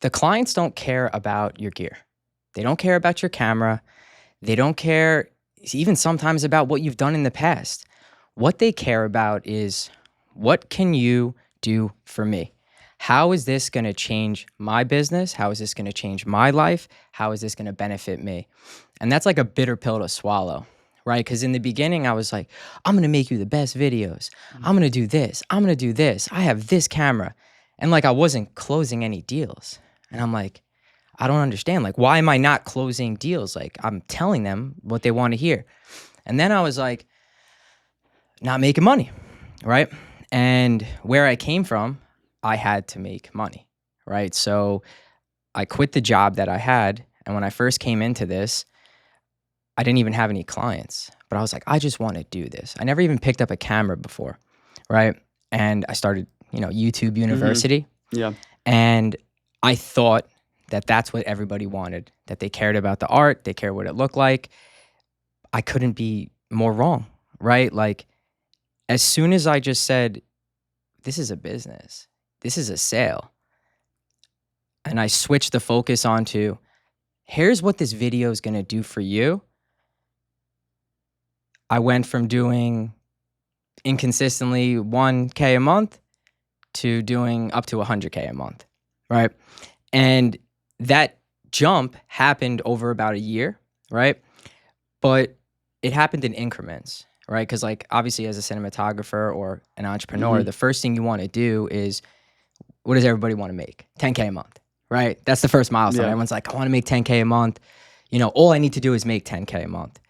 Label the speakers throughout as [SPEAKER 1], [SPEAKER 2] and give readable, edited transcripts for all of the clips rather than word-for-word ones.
[SPEAKER 1] The clients don't care about your gear. They don't care about your camera. They don't care even sometimes about what you've done in the past. What they care about is, what can you do for me? How is this going to change my business? How is this going to change my life? How is this going to benefit me? And that's like a bitter pill to swallow, right? Because in the beginning, I was like, I'm going to make you the best videos. I'm going to do this. I'm going to do this. I have this camera. And like, I wasn't closing any deals. And I'm like, I don't understand. Like, why am I not closing deals? Like, I'm telling them what they want to hear. And then I was like, not making money, right? And where I came from, I had to make money, right? So I quit the job that I had. And when I first came into this, I didn't even have any clients, but I was like, I just want to do this. I never even picked up a camera before, right? And I started, YouTube University.
[SPEAKER 2] Yeah.
[SPEAKER 1] And I thought that that's what everybody wanted, that they cared about the art, they cared what it looked like. I couldn't be more wrong, right? Like, as soon as I just said, this is a business, this is a sale, and I switched the focus onto, here's what this video is going to do for you, I went from doing inconsistently 1K a month to doing up to 100K a month, right? And that jump happened over about a year, right? But it happened in increments, right? Because like, obviously as a cinematographer or an entrepreneur, the first thing you want to do is, what does everybody want to make? 10K a month, right? That's the first milestone.
[SPEAKER 2] Yeah.
[SPEAKER 1] Everyone's like, I want to make 10K a month. All I need to do is make 10K a month.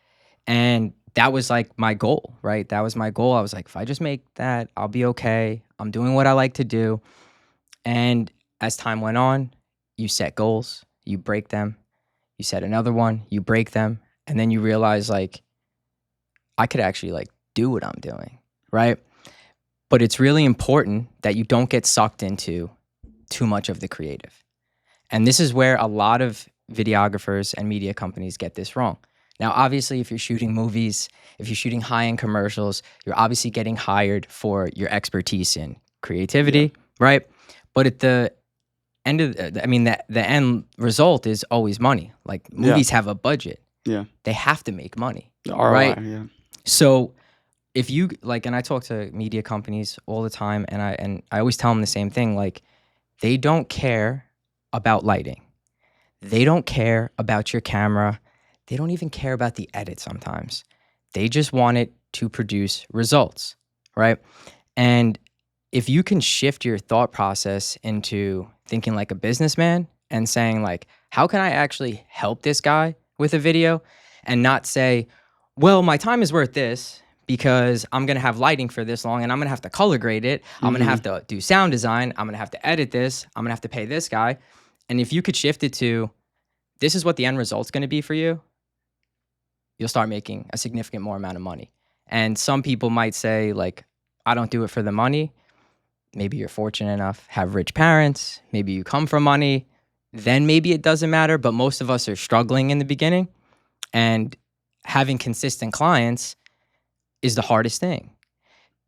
[SPEAKER 1] And that was like my goal, right? That was my goal. I was like, if I just make that, I'll be okay. I'm doing what I like to do. And as time went on, you set goals, you break them, you set another one, you break them, and then you realize like, I could actually like do what I'm doing, right? But it's really important that you don't get sucked into too much of the creative. And this is where a lot of videographers and media companies get this wrong. Now, obviously, if you're shooting movies, if you're shooting high-end commercials, you're obviously getting hired for your expertise in creativity, right? But at the end of the end result is always money. Like, movies have a budget.
[SPEAKER 2] Yeah.
[SPEAKER 1] They have to make money,
[SPEAKER 2] The ROI,
[SPEAKER 1] right?
[SPEAKER 2] yeah.
[SPEAKER 1] So if you like, and I talk to media companies all the time, and I always tell them the same thing, like, they don't care about lighting. They don't care about your camera. They don't even care about the edit sometimes. They just want it to produce results, right? And if you can shift your thought process into thinking like a businessman and saying like, how can I actually help this guy with a video, and not say, well, my time is worth this because I'm going to have lighting for this long and I'm going to have to color grade it. I'm going to have to do sound design. I'm going to have to edit this. I'm going to have to pay this guy. And if you could shift it to, this is what the end result's going to be for you, you'll start making a significant more amount of money. And some people might say like, I don't do it for the money. Maybe you're fortunate enough, have rich parents. Maybe you come from money. Then maybe it doesn't matter. But most of us are struggling in the beginning. And having consistent clients is the hardest thing,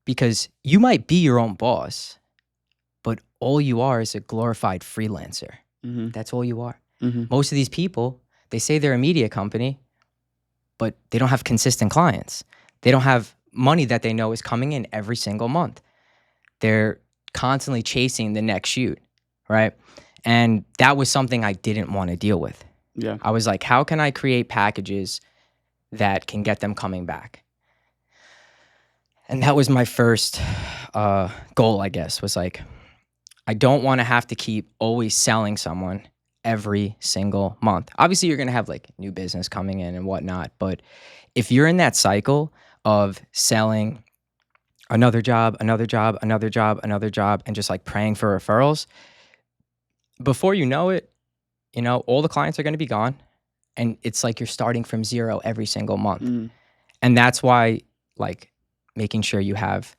[SPEAKER 1] because you might be your own boss, but all you are is a glorified freelancer. That's all you are. Most of these people, they say they're a media company, but they don't have consistent clients. They don't have money that they know is coming in every single month. They're constantly chasing the next shoot, right? And that was something I didn't want to deal with.
[SPEAKER 2] Yeah.
[SPEAKER 1] I was like, how can I create packages that can get them coming back? And that was my first goal, I guess, was like, I don't want to have to keep always selling someone every single month. Obviously, you're going to have like new business coming in and whatnot. But if you're in that cycle of selling another job, another job, another job, another job, and just like praying for referrals, before you know it, all the clients are going to be gone. And it's like you're starting from zero every single month. And that's why, like, making sure you have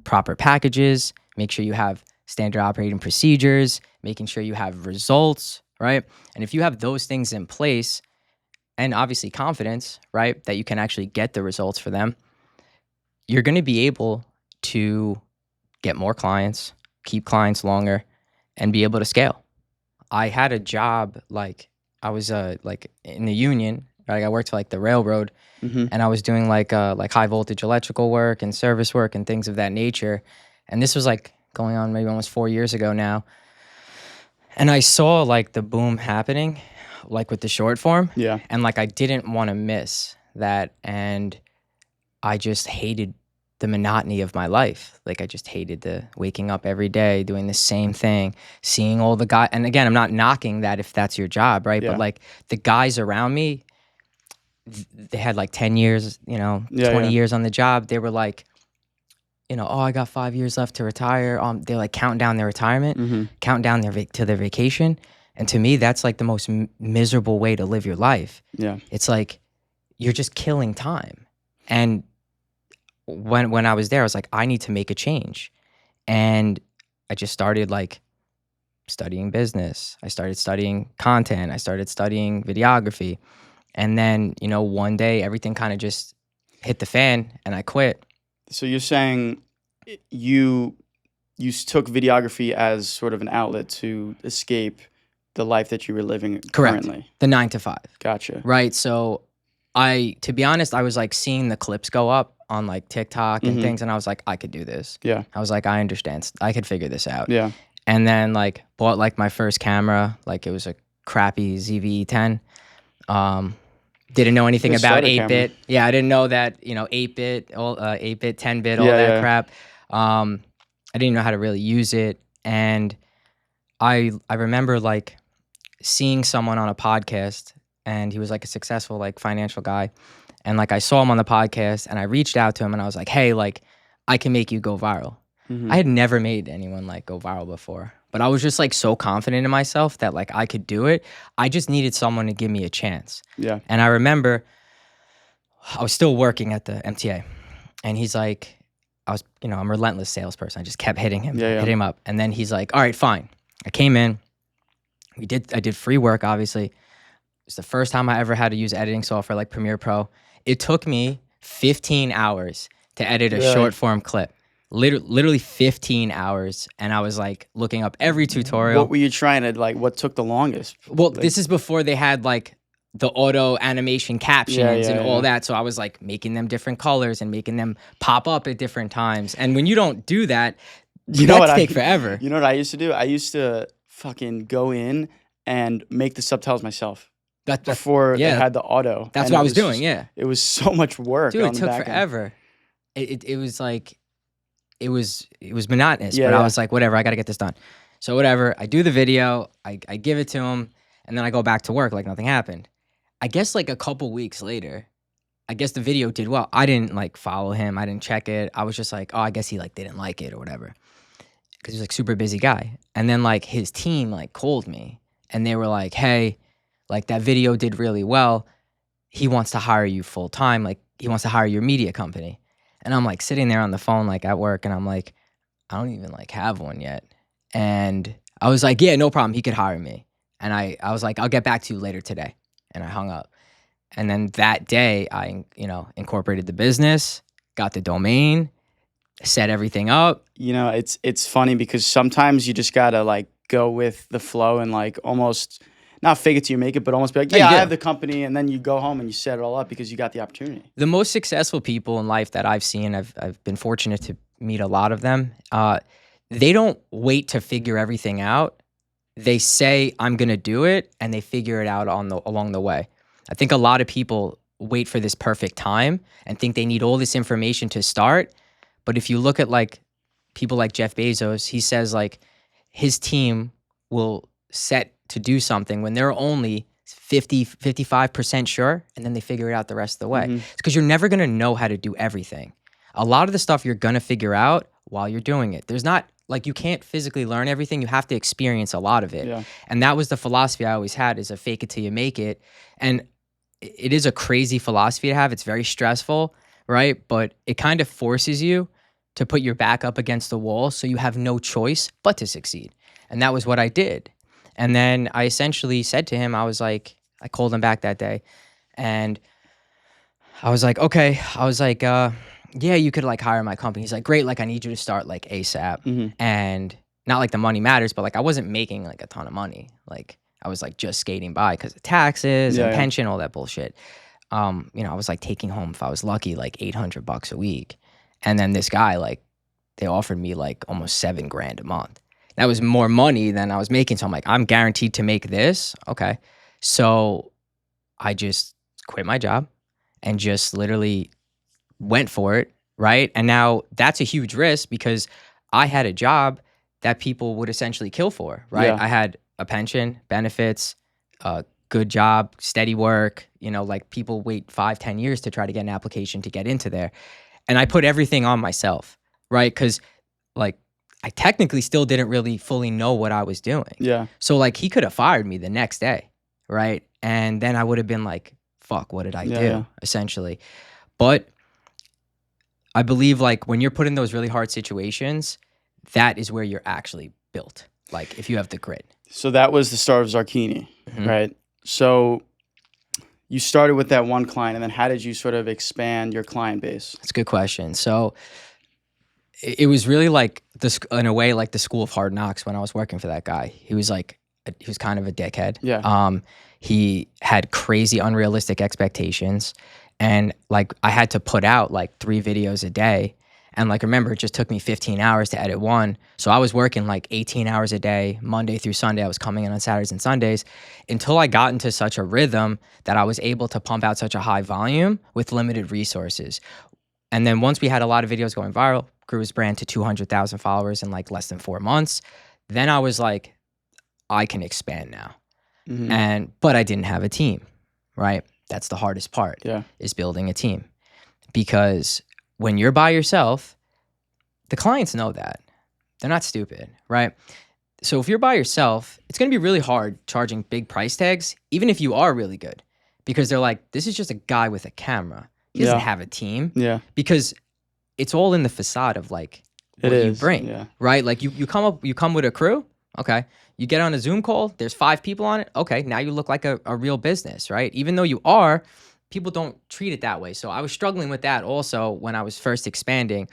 [SPEAKER 1] proper packages, make sure you have standard operating procedures, making sure you have results, right? And if you have those things in place, and obviously confidence, right, that you can actually get the results for them, you're going to be able to get more clients, keep clients longer, and be able to scale. I had a job, like I was like in the union, right? I worked for like the railroad, and I was doing like high voltage electrical work and service work and things of that nature. And this was like going on maybe almost 4 years ago now. And I saw like the boom happening, like with the short form.
[SPEAKER 2] Yeah.
[SPEAKER 1] And like I didn't want to miss that. And I just hated the monotony of my life. Like I just hated the waking up every day, doing the same thing, seeing all the guys. And again, I'm not knocking that if that's your job, right?
[SPEAKER 2] Yeah.
[SPEAKER 1] But like the guys around me, they had like 10 years, you know,
[SPEAKER 2] Yeah,
[SPEAKER 1] 20
[SPEAKER 2] yeah.
[SPEAKER 1] years on the job. They were like, you know, oh, I got 5 years left to retire. They're like counting down their retirement, counting down to their vacation. And to me, that's like the most miserable way to live your life.
[SPEAKER 2] Yeah.
[SPEAKER 1] It's like you're just killing time. And when I was there, I was like, I need to make a change. And I just started like studying business. I started studying content. I started studying videography. And then, you know, one day everything kind of just hit the fan and I quit.
[SPEAKER 2] So you're saying you took videography as sort of an outlet to escape the life that you were living
[SPEAKER 1] Correct.
[SPEAKER 2] currently.
[SPEAKER 1] The 9 to 5.
[SPEAKER 2] Gotcha.
[SPEAKER 1] Right. So to be honest, I was like seeing the clips go up on like TikTok and things. And I was like, I could do this.
[SPEAKER 2] Yeah.
[SPEAKER 1] I was like, I understand. I could figure this out.
[SPEAKER 2] Yeah.
[SPEAKER 1] And then like bought like my first camera. Like it was a crappy ZV-10. Didn't know anything
[SPEAKER 2] Good
[SPEAKER 1] about
[SPEAKER 2] starter
[SPEAKER 1] 8-bit.
[SPEAKER 2] camera.
[SPEAKER 1] Yeah, I didn't know that, you know, 8-bit, 8-bit, 10-bit, all
[SPEAKER 2] Yeah,
[SPEAKER 1] that
[SPEAKER 2] yeah.
[SPEAKER 1] crap. I didn't know how to really use it. And I remember like seeing someone on a podcast, and he was like a successful like financial guy. And like I saw him on the podcast and I reached out to him and I was like, hey, like I can make you go viral. I had never made anyone like go viral before, but I was just like so confident in myself that like I could do it. I just needed someone to give me a chance.
[SPEAKER 2] Yeah.
[SPEAKER 1] And I remember I was still working at the MTA, and he's like, I'm a relentless salesperson. I just kept hitting him,
[SPEAKER 2] Yeah, yeah.
[SPEAKER 1] hitting him up. And then he's like, all right, fine. I came in, I did free work, obviously. It's the first time I ever had to use editing software like Premiere Pro. It took me 15 hours to edit a
[SPEAKER 2] Really?
[SPEAKER 1] short form clip. Literally 15 hours. And I was like looking up every tutorial.
[SPEAKER 2] What were you trying to like? What took the longest?
[SPEAKER 1] Well,
[SPEAKER 2] Like-
[SPEAKER 1] this is before they had like the auto animation captions
[SPEAKER 2] Yeah,
[SPEAKER 1] and all
[SPEAKER 2] yeah.
[SPEAKER 1] that. So I was like making them different colors and making them pop up at different times. And when you don't do that, that take forever.
[SPEAKER 2] You know what I used to do? I used to fucking go in and make the subtitles myself before they had the auto.
[SPEAKER 1] That's
[SPEAKER 2] And
[SPEAKER 1] what
[SPEAKER 2] it
[SPEAKER 1] I was doing.
[SPEAKER 2] just-
[SPEAKER 1] Yeah,
[SPEAKER 2] It was so much work.
[SPEAKER 1] dude,
[SPEAKER 2] on
[SPEAKER 1] it
[SPEAKER 2] the
[SPEAKER 1] took
[SPEAKER 2] back end.
[SPEAKER 1] forever. It was like it was monotonous.
[SPEAKER 2] Yeah,
[SPEAKER 1] but I
[SPEAKER 2] yeah.
[SPEAKER 1] was like, whatever, I got to get this done. So whatever, I do the video, I give it to him, and then I go back to work like nothing happened. I guess like a couple weeks later, I guess the video did well. I didn't like follow him. I didn't check it. I was just like, oh, I guess he like didn't like it or whatever. Because he's like super busy guy. And then like his team like called me and they were like, hey, like that video did really well. He wants to hire you full time. Like he wants to hire your media company. And I'm like sitting there on the phone like at work and I'm like, I don't even like have one yet. And I was like, yeah, no problem. He could hire me. And I was like, I'll get back to you later today. And I hung up. And then that day I, incorporated the business, got the domain, set everything up.
[SPEAKER 2] You know, it's funny because sometimes you just gotta like go with the flow and like almost not fake it till you make it, but almost be like,
[SPEAKER 1] Yeah,
[SPEAKER 2] yeah,
[SPEAKER 1] you
[SPEAKER 2] I
[SPEAKER 1] do.
[SPEAKER 2] have the company, and then you go home and you set it all up because you got the opportunity.
[SPEAKER 1] The most successful people in life that I've seen, I've been fortunate to meet a lot of them. They don't wait to figure everything out. They say, I'm gonna do it, and they figure it out along the way. I think a lot of people wait for this perfect time and think they need all this information to start. But if you look at like people like Jeff Bezos, he says like his team will set to do something when they're only 55% sure, and then they figure it out the rest of the way. It's because you're never gonna know how to do everything. A lot of the stuff you're gonna figure out while you're doing it. There's not like you can't physically learn everything. You have to experience a lot of it.
[SPEAKER 2] Yeah.
[SPEAKER 1] And that was the philosophy I always had, is a fake it till you make it. And it is a crazy philosophy to have. It's very stressful, right? But it kind of forces you to put your back up against the wall so you have no choice but to succeed. And that was what I did. And then I essentially said to him, I called him back that day and I was like, okay. I was like, yeah, you could like hire my company. He's like, great. Like I need you to start like ASAP. And not like the money matters, but like I wasn't making like a ton of money. Like I was like just skating by because of taxes and
[SPEAKER 2] Yeah, yeah.
[SPEAKER 1] pension, all that bullshit. You know, I was like taking home, if I was lucky, like $800 a week. And then this guy, like, they offered me like almost $7 grand a month. That was more money than I was making. So I'm like, I'm guaranteed to make this. Okay. So I just quit my job and just literally went for it. Right. And now that's a huge risk because I had a job that people would essentially kill for. Right.
[SPEAKER 2] Yeah.
[SPEAKER 1] I had a pension, benefits, good job, steady work. You know, like people wait 5, 10 years to try to get an application to get into there. And I put everything on myself. Right. Because like I technically still didn't really fully know what I was doing.
[SPEAKER 2] Yeah.
[SPEAKER 1] So like he could have fired me the next day. Right. And then I would have been like, fuck, what did I
[SPEAKER 2] Yeah,
[SPEAKER 1] do?
[SPEAKER 2] yeah.
[SPEAKER 1] Essentially. But I believe like when you're put in those really hard situations, that is where you're actually built. Like if you have the grit.
[SPEAKER 2] So that was the start of Zarkini,
[SPEAKER 1] Mhm.
[SPEAKER 2] right? So you started with that one client, and then how did you sort of expand your client base?
[SPEAKER 1] That's a good question. So it was really like this in a way like the school of hard knocks when I was working for that guy. He was like he was kind of a dickhead.
[SPEAKER 2] Yeah.
[SPEAKER 1] He had crazy unrealistic expectations, and like I had to put out like 3 videos a day. And like remember, it just took me 15 hours to edit one. So I was working like 18 hours a day, Monday through Sunday. I was coming in on Saturdays and Sundays until I got into such a rhythm that I was able to pump out such a high volume with limited resources. And then once we had a lot of videos going viral, grew his brand to 200,000 followers in like less than 4 months. Then I was like, I can expand now. But I didn't have a team, right? That's the hardest part.
[SPEAKER 2] Yeah.
[SPEAKER 1] Is building a team. Because when you're by yourself, the clients know that. They're not stupid, right? So if you're by yourself, it's going to be really hard charging big price tags, even if you are really good. Because they're like, this is just a guy with a camera. He doesn't
[SPEAKER 2] Yeah.
[SPEAKER 1] have a team.
[SPEAKER 2] Yeah.
[SPEAKER 1] Because it's all in the facade of like what
[SPEAKER 2] It
[SPEAKER 1] you
[SPEAKER 2] is,
[SPEAKER 1] bring,
[SPEAKER 2] yeah.
[SPEAKER 1] right? Like you come with a crew, okay. You get on a Zoom call, there's 5 people on it, okay. Now you look like a real business, right? Even though you are, people don't treat it that way. So I was struggling with that also when I was first expanding,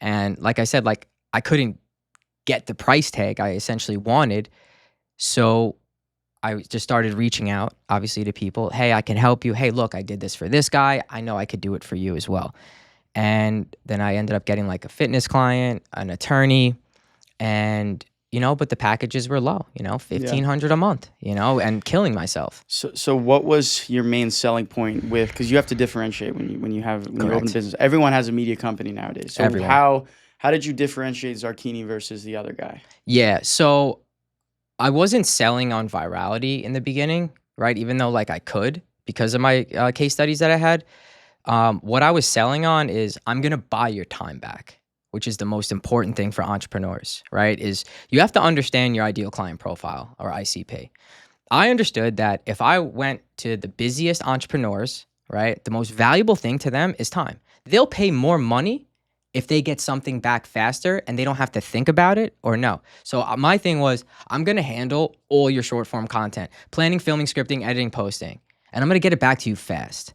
[SPEAKER 1] and like I said, like I couldn't get the price tag I essentially wanted, so I just started reaching out, obviously, to people. Hey, I can help you. Hey, look, I did this for this guy. I know I could do it for you as well. And then I ended up getting like a fitness client, an attorney, and but the packages were low,
[SPEAKER 2] Yeah.
[SPEAKER 1] 1,500 a month, and killing myself.
[SPEAKER 2] So what was your main selling point with? Because you have to differentiate when you open a
[SPEAKER 1] Correct.
[SPEAKER 2] business. Everyone has a media company nowadays. So
[SPEAKER 1] Everyone.
[SPEAKER 2] how did you differentiate Zarkini versus the other guy?
[SPEAKER 1] Yeah, so I wasn't selling on virality in the beginning, right? Even though like I could because of my case studies that I had. What I was selling on is I'm going to buy your time back, which is the most important thing for entrepreneurs, right? Is you have to understand your ideal client profile or ICP. I understood that if I went to the busiest entrepreneurs, right, the most valuable thing to them is time. They'll pay more money if they get something back faster and they don't have to think about it or no. So my thing was, I'm going to handle all your short form content, planning, filming, scripting, editing, posting, and I'm going to get it back to you fast.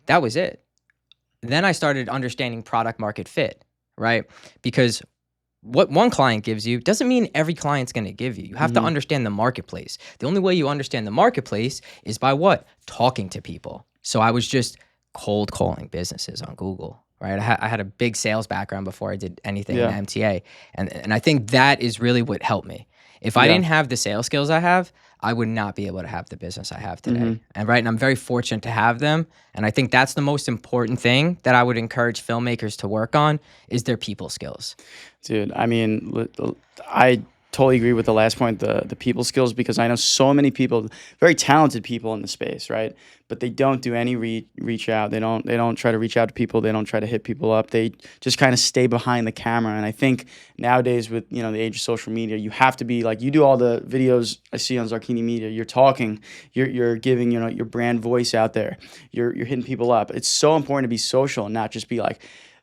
[SPEAKER 1] That was it. Then I started understanding product market fit, right? Because what one client gives you doesn't mean every client's going to give you. You have to understand the marketplace. The only way you understand the marketplace is by what? Talking to people. So I was just cold calling businesses on Google, right? I had a big sales background before I did anything in MTA. And I think that is really what helped me. If I didn't have the sales skills I have, I would not be able to have the business I have today. And I'm very fortunate to have them. And I think that's the most important thing that I would encourage filmmakers to work on is their people skills.
[SPEAKER 2] Dude, I mean, I totally agree with the last point, the people skills, because I know so many people, very talented people in the space, right? But they don't do any reach out. They don't try to reach out to people. They don't try to hit people up. They just kind of stay behind the camera. And I think nowadays with the age of social media, you have to be like, you do all the videos I see on Zarkini Media. You're talking, you're giving your brand voice out there. You're hitting people up. It's so important to be social and not just be like,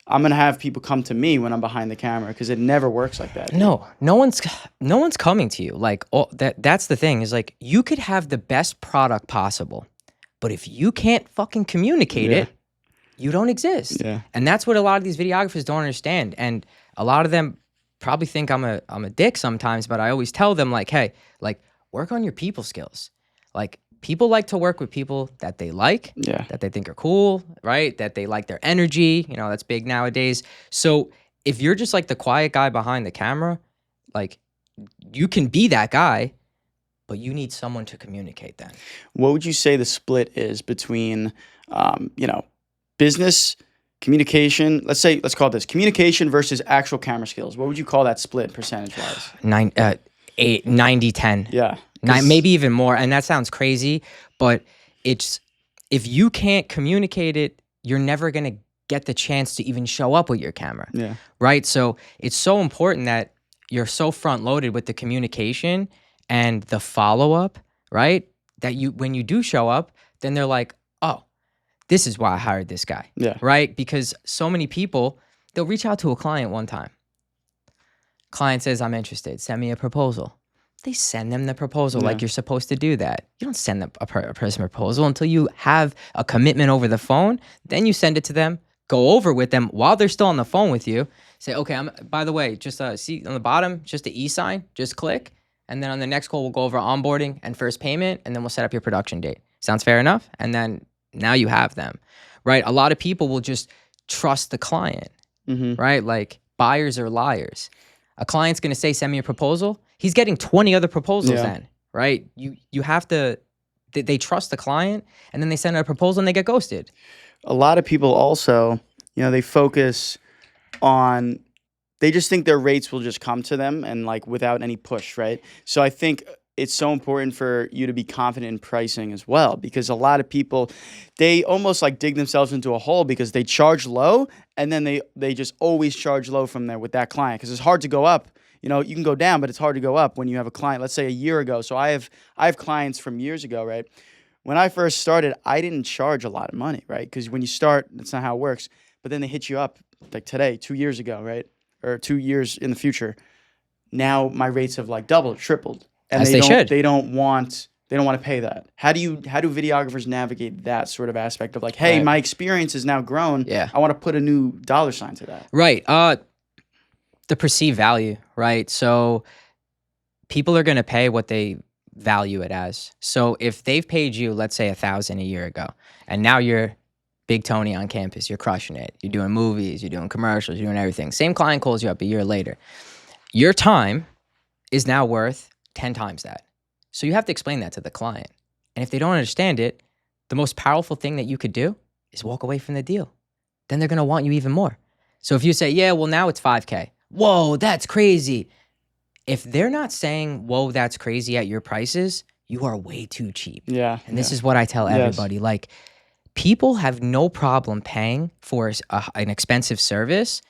[SPEAKER 2] I'm gonna have people come to me when I'm behind the camera, because it never works like that.
[SPEAKER 1] No one's coming to you. Like that's the thing is like you could have the best product possible, but if you can't fucking communicate it, you don't exist.
[SPEAKER 2] Yeah.
[SPEAKER 1] And that's what a lot of these videographers don't understand. And a lot of them probably think I'm a dick sometimes, but I always tell them like, hey, like work on your people skills. Like people like to work with people that they like,
[SPEAKER 2] Yeah.
[SPEAKER 1] that they think are cool, right? That they like their energy. That's big nowadays. So if you're just like the quiet guy behind the camera, like you can be that guy, but you need someone to communicate then.
[SPEAKER 2] What would you say the split is between, business communication? Let's call it this communication versus actual camera skills. What would you call that split percentage wise?
[SPEAKER 1] 90-10.
[SPEAKER 2] Yeah.
[SPEAKER 1] Maybe even more. And that sounds crazy, but it's if you can't communicate it, you're never gonna get the chance to even show up with your camera.
[SPEAKER 2] Yeah.
[SPEAKER 1] Right. So it's so important that you're so front loaded with the communication and the follow up, right? That when you do show up, then they're like, oh, this is why I hired this guy.
[SPEAKER 2] Yeah.
[SPEAKER 1] Right? Because so many people, they'll reach out to a client one time. Client says, I'm interested. Send me a proposal. They send them the proposal like you're supposed to do that. You don't send a person a proposal until you have a commitment over the phone. Then you send it to them, go over with them while they're still on the phone with you. Say, okay, by the way, just see on the bottom, just the E sign, just click. And then on the next call, we'll go over onboarding and first payment, and then we'll set up your production date. Sounds fair enough? And then now you have them, right? A lot of people will just trust the client, right? Like buyers are liars. A client's going to say, send me a proposal. He's getting 20 other proposals then, right? You have to, they trust the client, and then they send out a proposal and they get ghosted.
[SPEAKER 2] A lot of people also, they focus on, they just think their rates will just come to them and like without any push, right? So I think it's so important for you to be confident in pricing as well, because a lot of people, they almost like dig themselves into a hole because they charge low and then they just always charge low from there with that client, because it's hard to go up. You can go down, but it's hard to go up when you have a client, let's say a year ago. So I have clients from years ago, right? When I first started, I didn't charge a lot of money, right? Because when you start, that's not how it works. But then they hit you up like today, 2 years ago, right? Or 2 years in the future. Now my rates have like doubled, tripled. And
[SPEAKER 1] As they should.
[SPEAKER 2] They don't want to pay that. How do videographers navigate that sort of aspect of like, hey, my experience has now grown.
[SPEAKER 1] Yeah.
[SPEAKER 2] I want to put a new dollar sign to that.
[SPEAKER 1] Right. The perceived value, right? So people are going to pay what they value it as. So if they've paid you, let's say $1,000 a year ago, and now you're Big Tony on campus, you're crushing it. You're doing movies, you're doing commercials, you're doing everything. Same client calls you up a year later. Your time is now worth 10 times that. So you have to explain that to the client. And if they don't understand it, the most powerful thing that you could do is walk away from the deal. Then they're going to want you even more. So if you say, yeah, well, now it's 5K. Whoa, that's crazy. If they're not saying, whoa, that's crazy at your prices, you are way too cheap.
[SPEAKER 2] Yeah.
[SPEAKER 1] And this is what I tell everybody. Like, people have no problem paying for an expensive service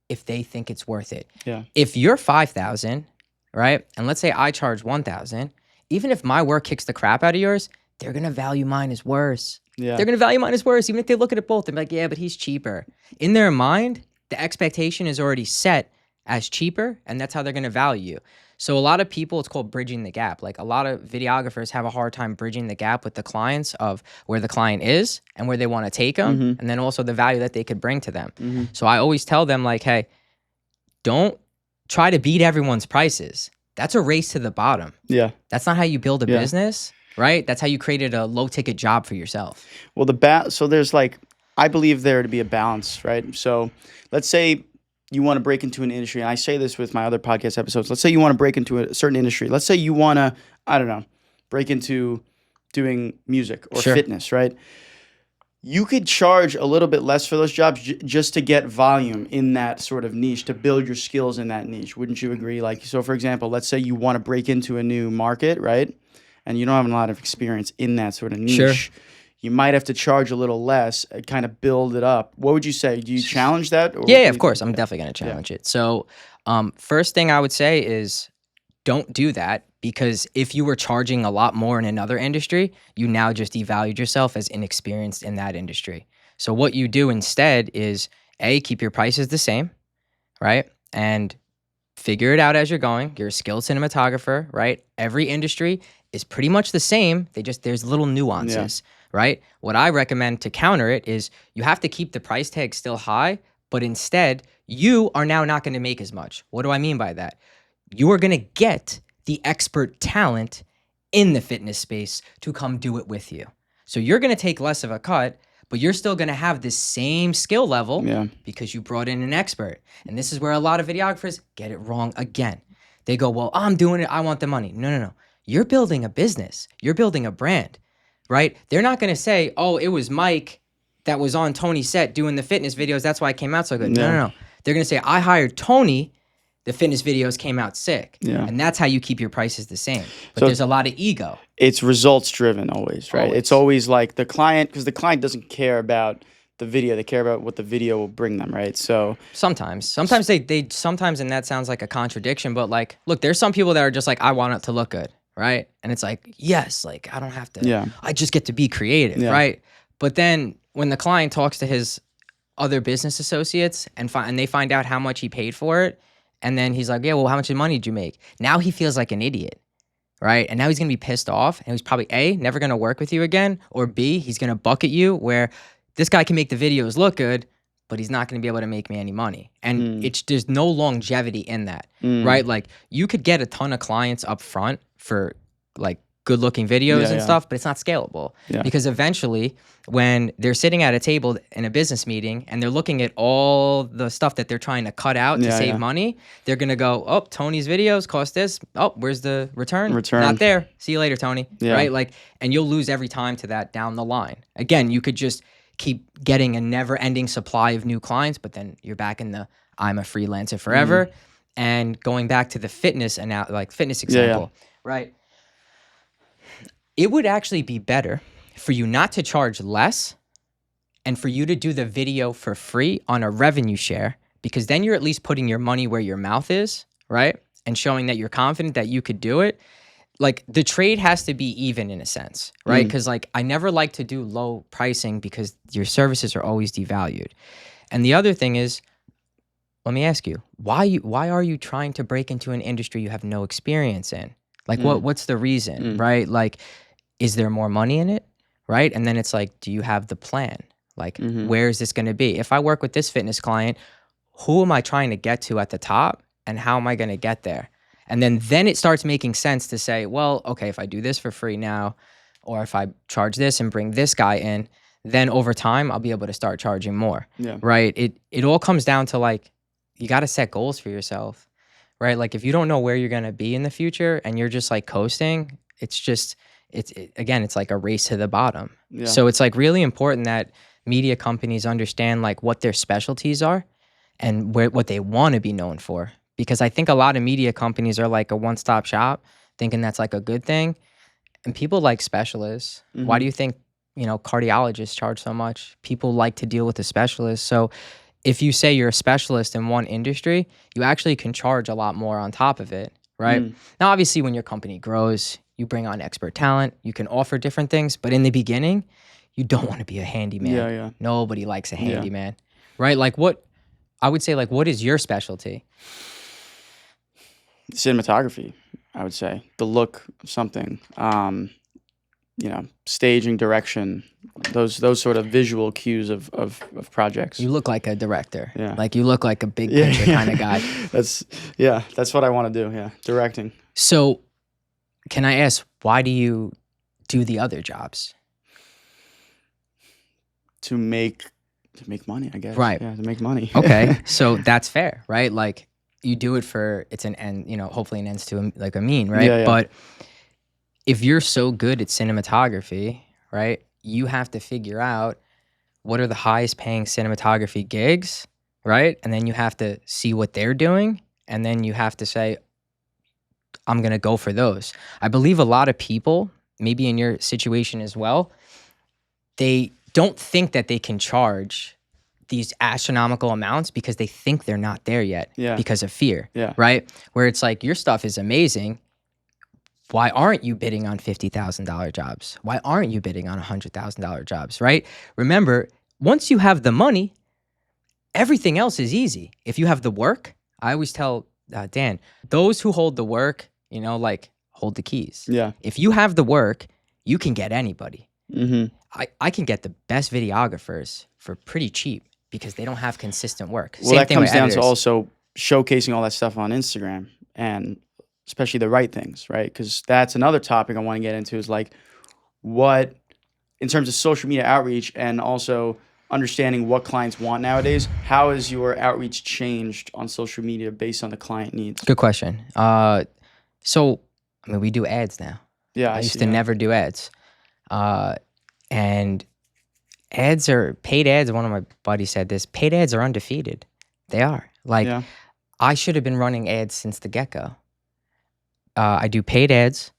[SPEAKER 1] if they think it's worth it.
[SPEAKER 2] Yeah.
[SPEAKER 1] If you're 5,000, right, and let's say I charge 1,000, even if my work kicks the crap out of yours, they're going to value mine as worse.
[SPEAKER 2] Yeah.
[SPEAKER 1] They're going to value mine as worse. Even if they look at it both, they're like, yeah, but he's cheaper. In their mind, the expectation is already set as cheaper, and that's how they're going to value you. So a lot of people, it's called bridging the gap. Like a lot of videographers have a hard time bridging the gap with the clients of where the client is and where they want to take them, and then also the value that they could bring to them. So I always tell them like, hey, don't try to beat everyone's prices. That's a race to the bottom.
[SPEAKER 2] Yeah.
[SPEAKER 1] That's not how you build a business, right? That's how you created a low ticket job for yourself.
[SPEAKER 2] Well, so there's like, I believe there to be a balance, right? So let's say you want to break into an industry, and I say this with my other podcast episodes. Let's say you want to break into a certain industry. Let's say you want to, I don't know, break into doing music or fitness, right? You could charge a little bit less for those jobs just to get volume in that sort of niche, to build your skills in that niche. Wouldn't you agree? Like, so for example, let's say you want to break into a new market, right? And you don't have a lot of experience in that sort of niche.
[SPEAKER 1] Sure.
[SPEAKER 2] You might have to charge a little less, kind of build it up. What would you say? Do you challenge that? Or
[SPEAKER 1] yeah, of course. I'm definitely going to challenge it. So first thing I would say is don't do that, because if you were charging a lot more in another industry, you now just devalued yourself as inexperienced in that industry. So what you do instead is keep your prices the same, right? And figure it out as you're going. You're a skilled cinematographer, right? Every industry is pretty much the same. There's little nuances, right? What I recommend to counter it is you have to keep the price tag still high, But instead, you are now not going to make as much. What do I mean by that? You are going to get the expert talent in the fitness space to come do it with you. So you're going to take less of a cut, but you're still going to have the same skill level because you brought in an expert. And this is where a lot of videographers get it wrong again. They go, well, I'm doing it. I want the money. No, no, no. You're building a business. You're building a brand, right? They're not going to say, oh, it was Mike that was on Tony's set doing the fitness videos. That's why it came out so good. No, no, no. They're going to say, I hired Tony. The fitness videos came out sick. And that's how you keep your prices the same. But so there's a lot of ego.
[SPEAKER 2] It's results driven always, right? Always. It's always like the client, because the client doesn't care about the video. They care about what the video will bring them, right? So
[SPEAKER 1] sometimes they sometimes, and that sounds like a contradiction, but like, look, there's some people that are just like, I want it to look good, right? And it's like, yes, like I don't have to, I just get to be creative, right? But then when the client talks to his other business associates and they find out how much he paid for it, and then he's like, yeah, well, how much money did you make? Now he feels like an idiot, right? And now he's going to be pissed off, and he's probably A, never going to work with you again, or B, he's going to bucket you where this guy can make the videos look good, but he's not going to be able to make me any money. And there's no longevity in that, right? Like you could get a ton of clients up front for like good looking videos and stuff, but it's not scalable because eventually when they're sitting at a table in a business meeting and they're looking at all the stuff that they're trying to cut out to save money, they're going to go, oh, Tony's videos cost this. Oh, where's the return? Not there. See you later, Tony. Right? Like, and you'll lose every time to that down the line. Again, you could just keep getting a never ending supply of new clients, but then you're back in the, I'm a freelancer forever. And going back to the fitness and like fitness example, right? It would actually be better for you not to charge less and for you to do the video for free on a revenue share, because then you're at least putting your money where your mouth is, right? And showing that you're confident that you could do it. Like the trade has to be even in a sense, right? Because like I never like to do low pricing because your services are always devalued. And the other thing is, let me ask you, why are you trying to break into an industry you have no experience in? Like what's the reason, right? Like, is there more money in it, right? And then it's like, do you have the plan? Like, where is this going to be? If I work with this fitness client, who am I trying to get to at the top and how am I going to get there? And then it starts making sense to say, well, okay, if I do this for free now, or if I charge this and bring this guy in, then over time, I'll be able to start charging more, right? It all comes down to like, you got to set goals for yourself, right? Like if you don't know where you're going to be in the future and you're just like coasting, it's just, again, it's like a race to the bottom. So it's like really important that media companies understand like what their specialties are and what they want to be known for. Because I think a lot of media companies are like a one-stop shop, thinking that's like a good thing. And people like specialists. Why do you think, cardiologists charge so much? People like to deal with a specialist. So if you say you're a specialist in one industry, you actually can charge a lot more on top of it, right? Now, obviously, when your company grows, you bring on expert talent, you can offer different things. But in the beginning, you don't want to be a handyman. Nobody likes a handyman, right? Like I would say, like, what is your specialty?
[SPEAKER 2] Cinematography, I would say. The look of something, staging, direction, those sort of visual cues of projects.
[SPEAKER 1] You look like a director. Like you look like a big picture kind of guy.
[SPEAKER 2] That's what I want to do, directing.
[SPEAKER 1] So can I ask, why do you do the other jobs?
[SPEAKER 2] To make money, I guess.
[SPEAKER 1] Right.
[SPEAKER 2] Yeah, to make money.
[SPEAKER 1] Okay, so that's fair, right? Like you do it for, it's an end, hopefully an ends to a mean, right? But if you're so good at cinematography, right, you have to figure out what are the highest paying cinematography gigs, right? And then you have to see what they're doing. And then you have to say, I'm going to go for those. I believe a lot of people, maybe in your situation as well, they don't think that they can charge these astronomical amounts because they think they're not there yet because of fear, right? Where it's like, your stuff is amazing. Why aren't you bidding on $50,000 jobs? Why aren't you bidding on $100,000 jobs, right? Remember, once you have the money, everything else is easy. If you have the work, I always tell Dan, those who hold the work, hold the keys. If you have the work, you can get anybody. I can get the best videographers for pretty cheap because they don't have consistent work.
[SPEAKER 2] Well,
[SPEAKER 1] Same
[SPEAKER 2] that
[SPEAKER 1] thing with
[SPEAKER 2] comes down to
[SPEAKER 1] editors.
[SPEAKER 2] also showcasing all that stuff on Instagram, and especially the right things, right? Because that's another topic I want to get into is like what, in terms of social media outreach and also understanding what clients want nowadays, how has your outreach changed on social media based on the client needs?
[SPEAKER 1] Good question. So I mean, we do ads now.
[SPEAKER 2] Yeah,
[SPEAKER 1] I
[SPEAKER 2] I
[SPEAKER 1] used
[SPEAKER 2] see.
[SPEAKER 1] to
[SPEAKER 2] Yeah.
[SPEAKER 1] never do ads. Uh, and ads are paid ads. One of my buddies said this: paid ads are undefeated. They are. Like,
[SPEAKER 2] Yeah.
[SPEAKER 1] I should have been running ads since the get go. I do paid ads.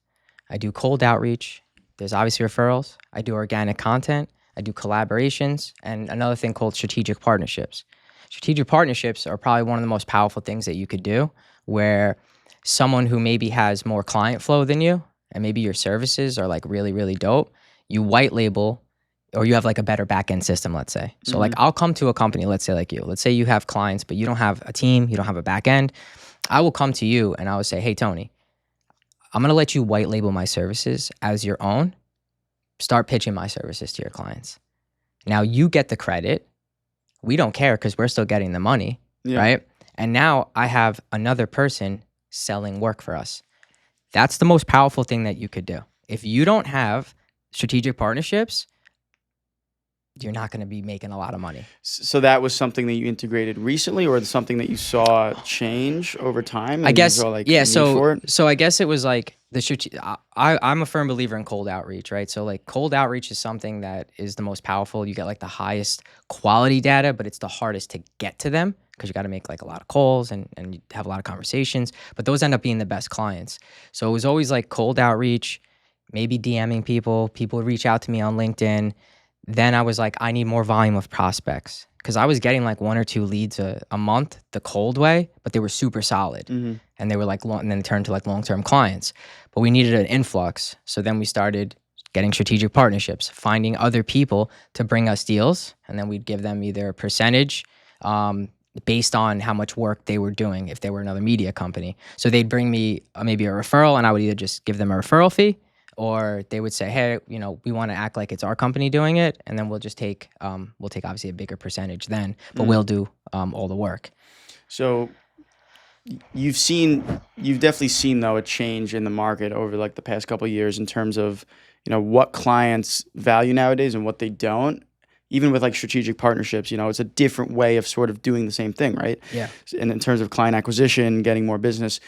[SPEAKER 1] I do cold outreach. There's obviously referrals. I do organic content. I do collaborations, and another thing called strategic partnerships. Strategic partnerships are probably one of the most powerful things that you could do, where someone who maybe has more client flow than you, and maybe your services are like really, really dope, you white label, or you have like a better back end system, let's say. So, like,
[SPEAKER 2] Hmm.
[SPEAKER 1] I'll come to a company, let's say like you. Let's say you have clients, but you don't have a team, you don't have a back end. I will come to you and I will say, hey, Tony, I'm going to let you white label my services as your own. Start pitching my services to your clients. Now you get the credit. We don't care because we're still getting the money,
[SPEAKER 2] Yeah.
[SPEAKER 1] right? And now I have another person selling work for us. That's the most powerful thing that you could do. If you don't have strategic partnerships, you're not going to be making a lot of money.
[SPEAKER 2] So that was something that you integrated recently, or something that you saw change over time,
[SPEAKER 1] I
[SPEAKER 2] and you
[SPEAKER 1] guess,
[SPEAKER 2] saw like
[SPEAKER 1] yeah.
[SPEAKER 2] a need
[SPEAKER 1] So,
[SPEAKER 2] for it?
[SPEAKER 1] so I guess it was like I'm a firm believer in cold outreach, right? So like cold outreach is something that is the most powerful. You get like the highest quality data, but it's the hardest to get to them because you got to make like a lot of calls and you have a lot of conversations. But those end up being the best clients. So it was always like cold outreach, maybe DMing people. People would reach out to me on LinkedIn. Then I was like, I need more volume of prospects because I was getting like 1 or 2 leads a month the cold way, but they were super solid.
[SPEAKER 2] Hmm.
[SPEAKER 1] And they were like, and then it turned to like long-term clients. But we needed an influx. So then we started getting strategic partnerships, finding other people to bring us deals. And then we'd give them either a percentage based on how much work they were doing if they were another media company. So they'd bring me maybe a referral and I would either just give them a referral fee or they would say, hey, we want to act like it's our company doing it. And then we'll just take, obviously a bigger percentage then, but we'll do all the work.
[SPEAKER 2] So you've definitely seen though a change in the market over like the past couple of years in terms of what clients value nowadays and what they don't. Even with like strategic partnerships, it's a different way of sort of doing the same thing, right?
[SPEAKER 1] Yeah.
[SPEAKER 2] And in terms of client acquisition, getting more business,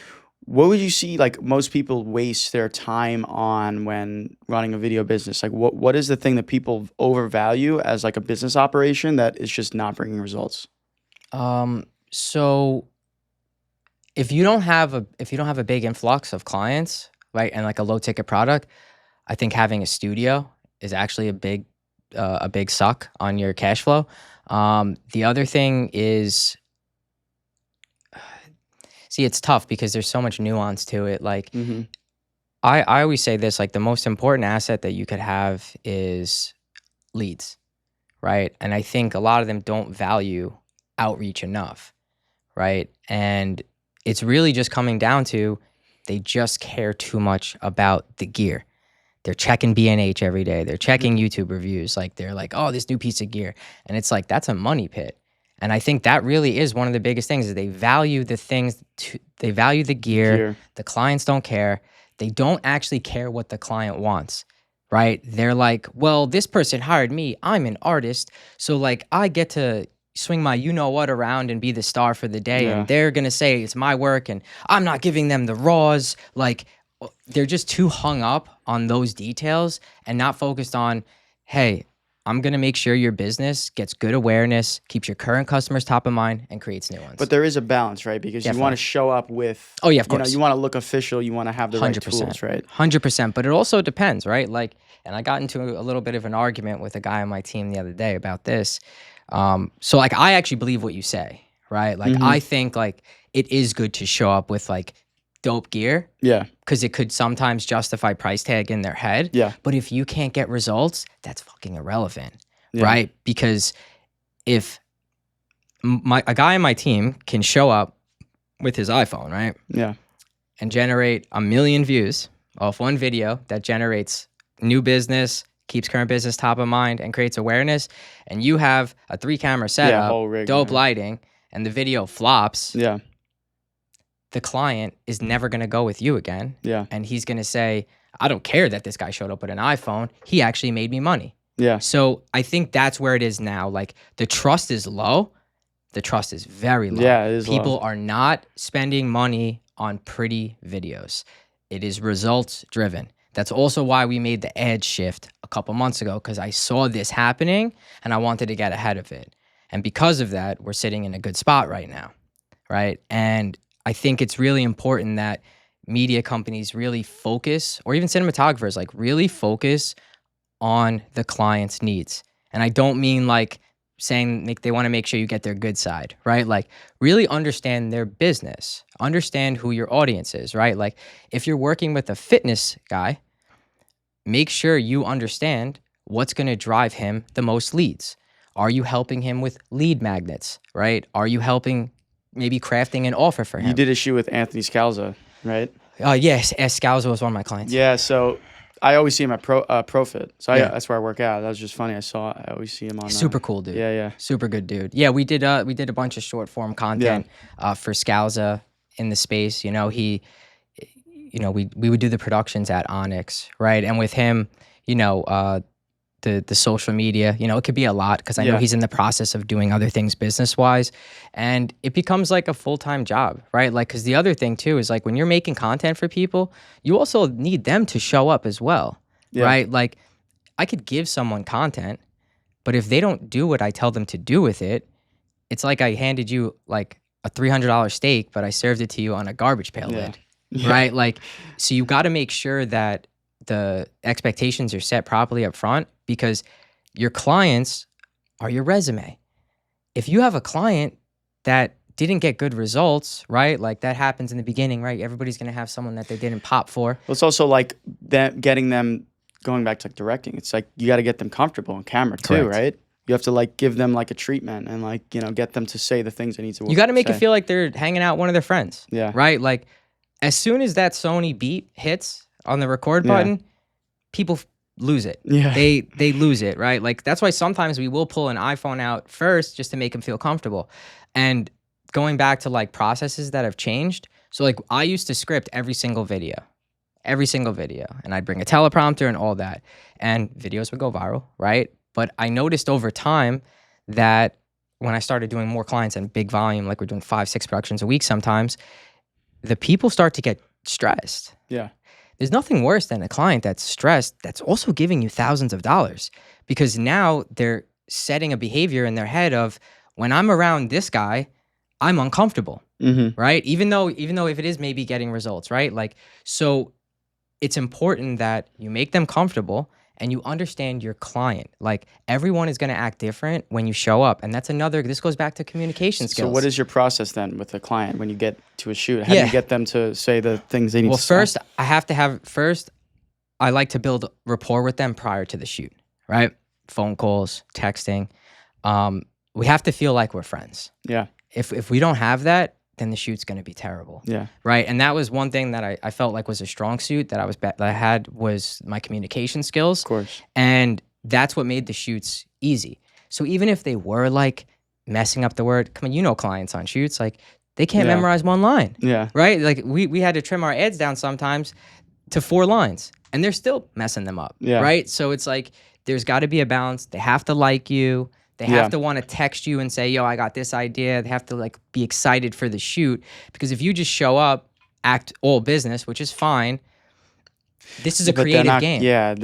[SPEAKER 2] what would you see like most people waste their time on when running a video business? Like what is the thing that people overvalue as like a business operation that is just not bringing results?
[SPEAKER 1] So if you don't have a big influx of clients, right, and like a low ticket product, I think having a studio is actually a big suck on your cash flow. The other thing is, see, it's tough because there's so much nuance to it. Like
[SPEAKER 2] Mm-hmm.
[SPEAKER 1] I always say this, like the most important asset that you could have is leads, right? And I think a lot of them don't value outreach enough, right? And it's really just coming down to they just care too much about the gear. They're checking B&H every day. They're checking YouTube reviews. Like they're like, oh, this new piece of gear. And it's like, that's a money pit. And I think that really is one of the biggest things is they value the things, they value the gear.
[SPEAKER 2] Gear.
[SPEAKER 1] The clients don't care. They don't actually care what the client wants, right? They're like, well, this person hired me. I'm an artist. So like I get to swing my you know what around and be the star for the day. And
[SPEAKER 2] Yeah.
[SPEAKER 1] they're going to say it's my work and I'm not giving them the raws. Like they're just too hung up on those details and not focused on, hey, I'm going to make sure your business gets good awareness, keeps your current customers top of mind, and creates new ones.
[SPEAKER 2] But there is a balance, right? Because you want
[SPEAKER 1] Definitely.
[SPEAKER 2] to show up with,
[SPEAKER 1] Oh, yeah, of course.
[SPEAKER 2] you want to look official. You want to have the right
[SPEAKER 1] 100%.
[SPEAKER 2] tools, right?
[SPEAKER 1] 100%. But it also depends, right? Like, and I got into a little bit of an argument with a guy on my team the other day about this. So like, I actually believe what you say, right? Like,
[SPEAKER 2] Mm-hmm.
[SPEAKER 1] I think like it is good to show up with like dope gear
[SPEAKER 2] Yeah.
[SPEAKER 1] because it could sometimes justify price tag in their head.
[SPEAKER 2] Yeah.
[SPEAKER 1] But if you can't get results, that's fucking irrelevant,
[SPEAKER 2] Yeah.
[SPEAKER 1] right? Because if a guy on my team can show up with his iPhone, right,
[SPEAKER 2] Yeah.
[SPEAKER 1] and generate 1 million views off one video that generates new business, keeps current business top of mind, and creates awareness, and you have a 3-camera
[SPEAKER 2] Yeah,
[SPEAKER 1] setup,
[SPEAKER 2] whole rig.
[SPEAKER 1] dope
[SPEAKER 2] Yeah.
[SPEAKER 1] lighting, and the video flops,
[SPEAKER 2] Yeah.
[SPEAKER 1] the client is never going to go with you again.
[SPEAKER 2] Yeah.
[SPEAKER 1] And he's going to say, I don't care that this guy showed up with an iPhone. He actually made me money.
[SPEAKER 2] Yeah.
[SPEAKER 1] So I think that's where it is now. Like, the trust is low. The trust is very low.
[SPEAKER 2] Yeah, it is
[SPEAKER 1] People
[SPEAKER 2] low.
[SPEAKER 1] are not spending money on pretty videos. It is results driven. That's also why we made the ad shift a couple months ago, because I saw this happening and I wanted to get ahead of it. And because of that, we're sitting in a good spot right now, right? And I think it's really important that media companies really focus, or even cinematographers, like really focus on the client's needs. And I don't mean like saying they want to make sure you get their good side, right? Like, really understand their business, understand who your audience is, right? Like, if you're working with a fitness guy, make sure you understand what's going to drive him the most leads. Are you helping him with lead magnets, right? Are you helping maybe crafting an offer for
[SPEAKER 2] You
[SPEAKER 1] him?
[SPEAKER 2] did a shoot with Anthony Scalzo, right?
[SPEAKER 1] Yes, Scalzo was one of my clients.
[SPEAKER 2] Yeah. So I always see him at Profit. So
[SPEAKER 1] Yeah.
[SPEAKER 2] that's where I work out. That was just funny. I always see him on.
[SPEAKER 1] Super cool dude.
[SPEAKER 2] Yeah.
[SPEAKER 1] Super good dude. Yeah, we did a bunch of short form content for Scalza in the space. You know, we would do the productions at Onyx, right? And with him, you know, the social media, you know, it could be a lot, because I know he's in the process of doing other things business wise, and it becomes like a full-time job, right? Like, because the other thing too is, like, when you're making content for people, you also need them to show up as well, right? Like, I could give someone content, but if they don't do what I tell them to do with it, it's like I handed you like a $300 steak, but I served it to you on a garbage pail lid, right? Like, so you got to make sure that the expectations are set properly up front, because your clients are your resume. If you have a client that didn't get good results, right? Like, that happens in the beginning, right? Everybody's going to have someone that they didn't pop for.
[SPEAKER 2] Well, it's also like that, getting them, going back to like directing. It's like you got to get them comfortable on camera too,
[SPEAKER 1] Correct.
[SPEAKER 2] right? You have to like give them like a treatment and like, you know, get them to say the things they need to.
[SPEAKER 1] You got to make it feel like they're hanging out with one of their friends.
[SPEAKER 2] Yeah.
[SPEAKER 1] Right? Like, as soon as that Sony beep hits on the record button, people lose it.
[SPEAKER 2] Yeah.
[SPEAKER 1] They lose it, right? Like, that's why sometimes we will pull an iPhone out first just to make them feel comfortable. And going back to like processes that have changed. So like, I used to script every single video, and I'd bring a teleprompter and all that, and videos would go viral, right? But I noticed over time that when I started doing more clients and big volume, like we're doing 5-6 productions a week sometimes, the people start to get stressed.
[SPEAKER 2] Yeah.
[SPEAKER 1] There's nothing worse than a client that's stressed that's also giving you thousands of dollars, because now they're setting a behavior in their head of, when I'm around this guy, I'm uncomfortable, right? Even though if it is maybe getting results, right? Like, so it's important that you make them comfortable and you understand your client. Like, everyone is going to act different when you show up. And this goes back to communication skills.
[SPEAKER 2] So what is your process then with a client when you get to a shoot? How do you get them to say the things they need to say?
[SPEAKER 1] Well, first, I like to build rapport with them prior to the shoot, right? Phone calls, texting. We have to feel like we're friends.
[SPEAKER 2] Yeah.
[SPEAKER 1] If we don't have that, then the shoot's going to be terrible.
[SPEAKER 2] Yeah.
[SPEAKER 1] Right. And that was one thing that I felt like was a strong suit that I had was my communication skills.
[SPEAKER 2] Of course.
[SPEAKER 1] And that's what made the shoots easy. So even if they were like messing up the word, come on, you know, clients on shoots, like, they can't memorize one line.
[SPEAKER 2] Yeah.
[SPEAKER 1] Right. Like, we had to trim our ads down sometimes to 4 lines, and they're still messing them up.
[SPEAKER 2] Yeah.
[SPEAKER 1] Right. So it's like, there's got to be a balance. They have to like you. They have to want to text you and say, yo, I got this idea. They have to like be excited for the shoot, because if you just show up, act all business, which is fine, this is a creative game.
[SPEAKER 2] Yeah,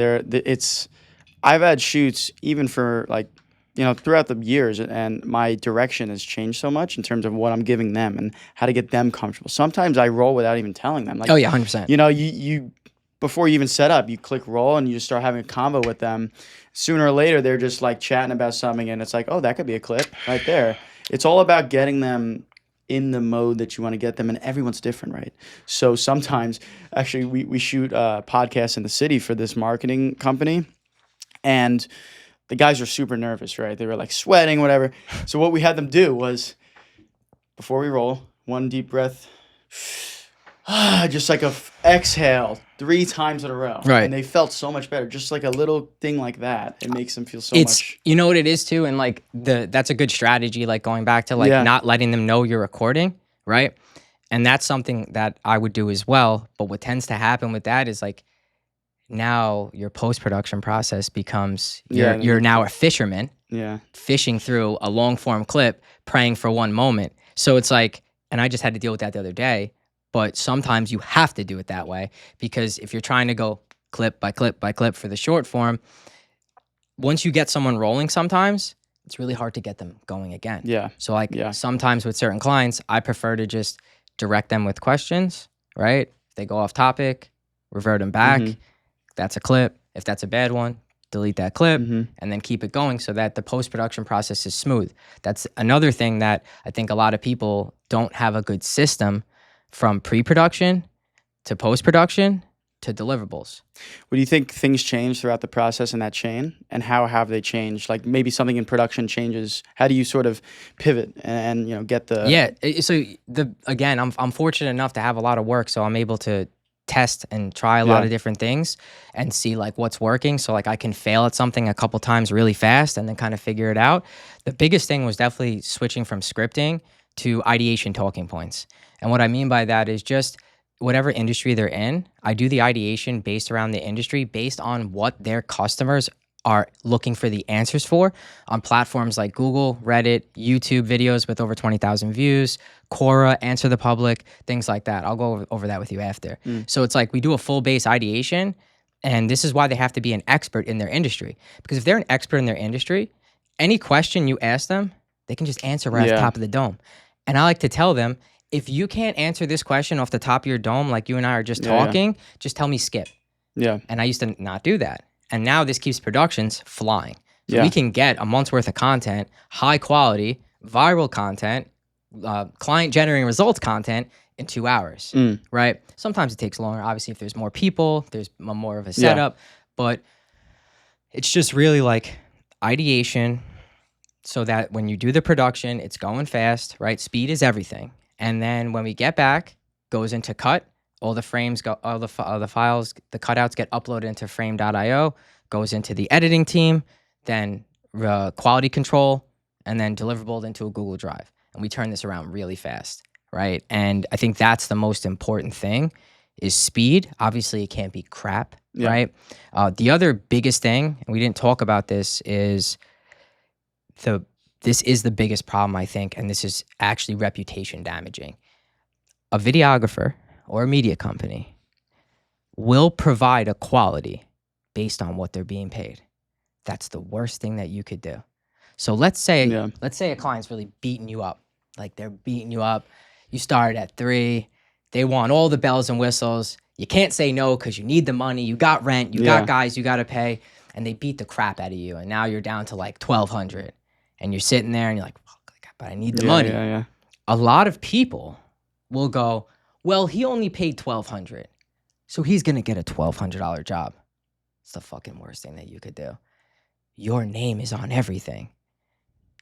[SPEAKER 2] I've had shoots even for like, you know, throughout the years, and my direction has changed so much in terms of what I'm giving them and how to get them comfortable. Sometimes I roll without even telling them. Like,
[SPEAKER 1] oh yeah, 100%.
[SPEAKER 2] You know, you before you even set up, you click roll and you just start having a convo with them. Sooner or later, they're just like chatting about something, and it's like, oh, that could be a clip right there. It's all about getting them in the mode that you want to get them, and everyone's different, right? So sometimes, actually, we shoot podcasts in the city for this marketing company, and the guys are super nervous, right? They were like sweating, whatever. So what we had them do was, before we roll, one deep breath, just like exhale, 3 times in a row,
[SPEAKER 1] Right.
[SPEAKER 2] and they felt so much better. Just like a little thing like that, it makes them feel so
[SPEAKER 1] It's,
[SPEAKER 2] much.
[SPEAKER 1] you know what it is too, and like that's a good strategy, like going back to like
[SPEAKER 2] Yeah.
[SPEAKER 1] not letting them know you're recording, right? And that's something that I would do as well. But what tends to happen with that is like now your post-production process becomes
[SPEAKER 2] Yeah.
[SPEAKER 1] you're now a fisherman
[SPEAKER 2] Yeah.
[SPEAKER 1] fishing through a long form clip, praying for one moment. So it's like, and I just had to deal with that the other day, but sometimes you have to do it that way, because if you're trying to go clip by clip by clip for the short form, once you get someone rolling, sometimes it's really hard to get them going again.
[SPEAKER 2] Yeah.
[SPEAKER 1] So like
[SPEAKER 2] Yeah.
[SPEAKER 1] sometimes with certain clients, I prefer to just direct them with questions, right? If they go off topic, revert them back.
[SPEAKER 2] Mhm.
[SPEAKER 1] That's a clip. If that's a bad one, delete that clip
[SPEAKER 2] Mhm.
[SPEAKER 1] and then keep it going so that the post-production process is smooth. That's another thing that I think a lot of people don't have a good system from pre-production to post-production to deliverables.
[SPEAKER 2] What do you think things change throughout the process in that chain, and how have they changed? Like maybe something in production changes. How do you sort of pivot and get the
[SPEAKER 1] Yeah, so again, I'm fortunate enough to have a lot of work, so I'm able to test and try a lot
[SPEAKER 2] Yeah.
[SPEAKER 1] of different things and see like what's working. So like I can fail at something a couple times really fast and then kind of figure it out. The biggest thing was definitely switching from scripting to ideation talking points. And what I mean by that is just whatever industry they're in, I do the ideation based around the industry, based on what their customers are looking for the answers for on platforms like Google, Reddit, YouTube videos with over 20,000 views, Quora, Answer the Public, things like that. I'll go over that with you after. So it's like we do a full base ideation, and this is why they have to be an expert in their industry. Because if they're an expert in their industry, any question you ask them, they can just answer right off the
[SPEAKER 2] Yeah.
[SPEAKER 1] top of the dome. And I like to tell them, if you can't answer this question off the top of your dome, like you and I are just
[SPEAKER 2] Yeah, yeah.
[SPEAKER 1] talking, just tell me skip.
[SPEAKER 2] Yeah.
[SPEAKER 1] And I used to not do that. And now this keeps productions flying. So
[SPEAKER 2] Yeah.
[SPEAKER 1] we can get a month's worth of content, high quality, viral content, client generating results content in 2 hours, right? Sometimes it takes longer. Obviously, if there's more people, there's more of a setup, but it's just really like ideation so that when you do the production, it's going fast, right? Speed is everything. And then when we get back, goes into cut. All the frames go, all the files, the cutouts get uploaded into frame.io, goes into the editing team, then quality control, and then deliverable into a Google Drive. And we turn this around really fast, right? And I think that's the most important thing is speed. Obviously, it can't be crap,
[SPEAKER 2] Yeah.
[SPEAKER 1] right? The other biggest thing, and we didn't talk about this, is this is the biggest problem, I think, and this is actually reputation damaging. A videographer or a media company will provide a quality based on what they're being paid. That's the worst thing that you could do. So let's say a client's really beating you up. Like they're beating you up. You started at 3. They want all the bells and whistles. You can't say no because you need the money. You got rent. You got guys you got to pay. And they beat the crap out of you. And now you're down to like 1,200. And you're sitting there and you're like, fuck, but I need the money.
[SPEAKER 2] Yeah.
[SPEAKER 1] A lot of people will go, well, he only paid 1,200. So he's going to get a $1,200 job. It's the fucking worst thing that you could do. Your name is on everything.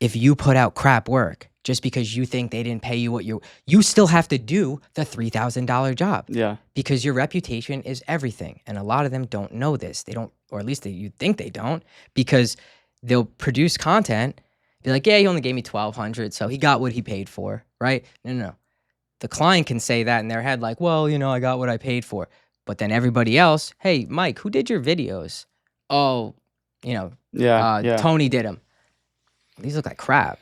[SPEAKER 1] If you put out crap work just because you think they didn't pay you what you still have to do the $3,000 job.
[SPEAKER 2] Yeah.
[SPEAKER 1] Because your reputation is everything. And a lot of them don't know this. They don't, or at least you think they don't, because they'll produce content, be like, yeah, he only gave me 1,200, so he got what he paid for, right? No. The client can say that in their head, like, well, I got what I paid for. But then everybody else, hey, Mike, who did your videos? Oh, Tony did them. These look like crap.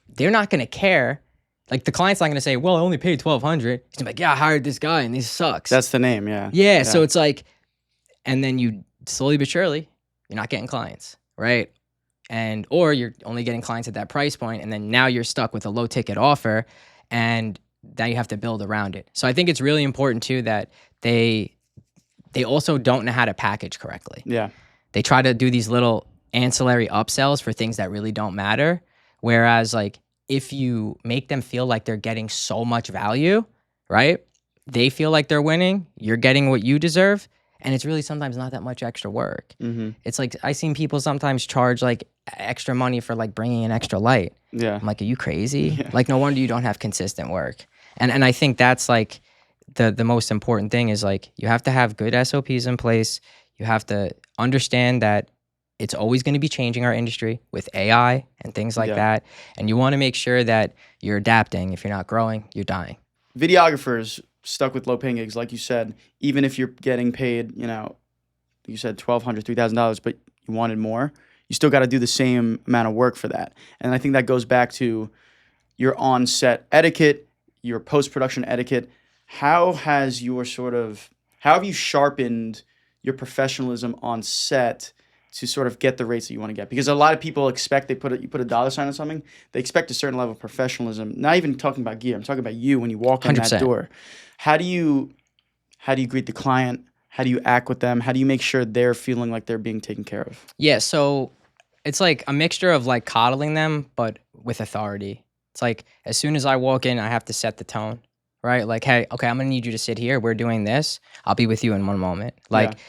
[SPEAKER 1] They're not going to care. Like the client's not going to say, well, I only paid 1,200. He's gonna be like, yeah, I hired this guy and this sucks.
[SPEAKER 2] That's the name, yeah.
[SPEAKER 1] Yeah, so it's like, and then you slowly but surely, you're not getting clients, right? Or you're only getting clients at that price point, and then now you're stuck with a low ticket offer, and now you have to build around it. So I think it's really important too that they also don't know how to package correctly.
[SPEAKER 2] Yeah.
[SPEAKER 1] They try to do these little ancillary upsells for things that really don't matter. Whereas like if you make them feel like they're getting so much value, right? They feel like they're winning, you're getting what you deserve, and it's really sometimes not that much extra work.
[SPEAKER 2] Mm-hmm.
[SPEAKER 1] It's like I've seen people sometimes charge like extra money for like bringing an extra light.
[SPEAKER 2] Yeah.
[SPEAKER 1] I'm like, are you crazy?
[SPEAKER 2] Yeah.
[SPEAKER 1] Like no wonder you don't have consistent work. And I think that's like the most important thing is like you have to have good SOPs in place. You have to understand that it's always going to be changing our industry with AI and things like
[SPEAKER 2] Yeah.
[SPEAKER 1] that. And you want to make sure that you're adapting. If you're not growing, you're dying.
[SPEAKER 2] Videographers stuck with low paying gigs, like you said, even if you're getting paid, you said $1,200, $3,000, but you wanted more, you still got to do the same amount of work for that. And I think that goes back to your on set etiquette, your post production etiquette. How has your how have you sharpened your professionalism on set to sort of get the rates that you want to get? Because a lot of people expect you put a dollar sign on something, they expect a certain level of professionalism. Not even talking about gear, I'm talking about you when you walk in that
[SPEAKER 1] 100%.
[SPEAKER 2] door. How do you greet the client? How do you act with them? How do you make sure they're feeling like they're being taken care of?
[SPEAKER 1] Yeah, so it's like a mixture of like coddling them, but with authority. It's like as soon as I walk in, I have to set the tone, right? Like, hey, okay, I'm gonna need you to sit here. We're doing this. I'll be with you in one moment.
[SPEAKER 2] Yeah.
[SPEAKER 1] Like,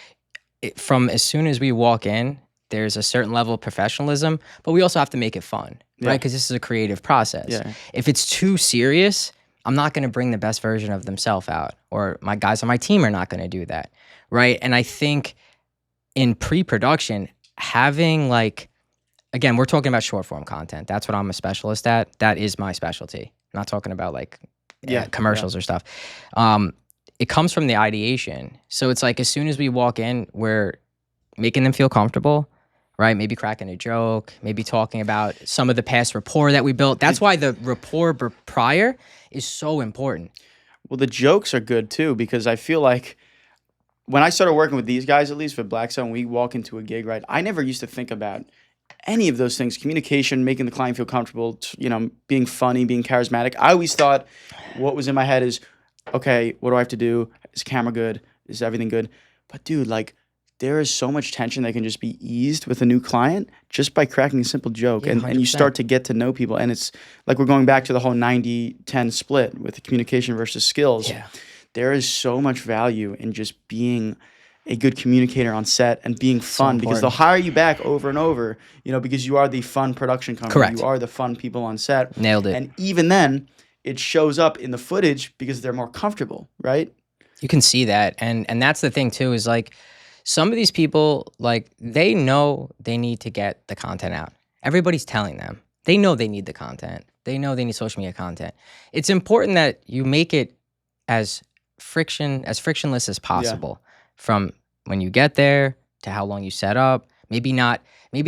[SPEAKER 1] from as soon as we walk in, there's a certain level of professionalism, but we also have to make it fun,
[SPEAKER 2] Yeah.
[SPEAKER 1] right? Because this is a creative process.
[SPEAKER 2] Yeah.
[SPEAKER 1] If it's too serious, I'm not going to bring the best version of themselves out, or my guys on my team are not going to do that, right? And I think in pre-production, having like, again, we're talking about short form content. That's what I'm a specialist at. That is my specialty. I'm not talking about like commercials or stuff. It comes from the ideation. So it's like as soon as we walk in, we're making them feel comfortable, right? Maybe cracking a joke, maybe talking about some of the past rapport that we built. That's why the rapport prior is so important.
[SPEAKER 2] Well, the jokes are good too, because I feel like when I started working with these guys, at least with Black Sun, we walk into a gig, right? I never used to think about any of those things: communication, making the client feel comfortable, being funny, being charismatic. I always thought what was in my head is, okay, what do I have to do? Is camera good? Is everything good? But dude, like, there is so much tension that can just be eased with a new client just by cracking a simple joke.
[SPEAKER 1] Yeah,
[SPEAKER 2] and you
[SPEAKER 1] 100%.
[SPEAKER 2] start to get to know people. And it's like we're going back to the whole 90-10 split with the communication versus skills.
[SPEAKER 1] Yeah.
[SPEAKER 2] There is so much value in just being a good communicator on set and being fun, because they'll hire you back over and over, because you are the fun production company.
[SPEAKER 1] Correct.
[SPEAKER 2] You are the fun people on set.
[SPEAKER 1] Nailed it.
[SPEAKER 2] And even then, it shows up in the footage because they're more comfortable, right?
[SPEAKER 1] You can see that. And that's the thing too, is like some of these people, like they know they need to get the content out. Everybody's telling them. They know they need the content. They know they need social media content. It's important that you make it as frictionless as possible, from when you get there to how long you set up. Maybe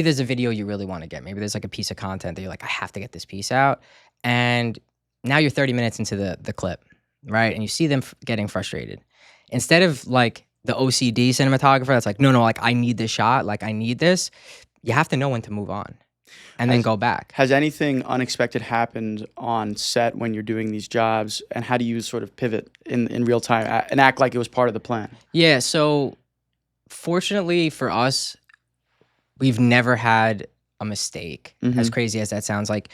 [SPEAKER 1] there's a video you really want to get. Maybe there's like a piece of content that you're like, I have to get this piece out. And now you're 30 minutes into the clip, right? And you see them getting frustrated. Instead of like the OCD cinematographer that's like, no, like I need this shot, like I need this. You have to know when to move on and then go back.
[SPEAKER 2] Has anything unexpected happened on set when you're doing these jobs, and how do you sort of pivot in real time and act like it was part of the plan?
[SPEAKER 1] Yeah, so fortunately for us, we've never had a mistake, as crazy as that sounds. Like,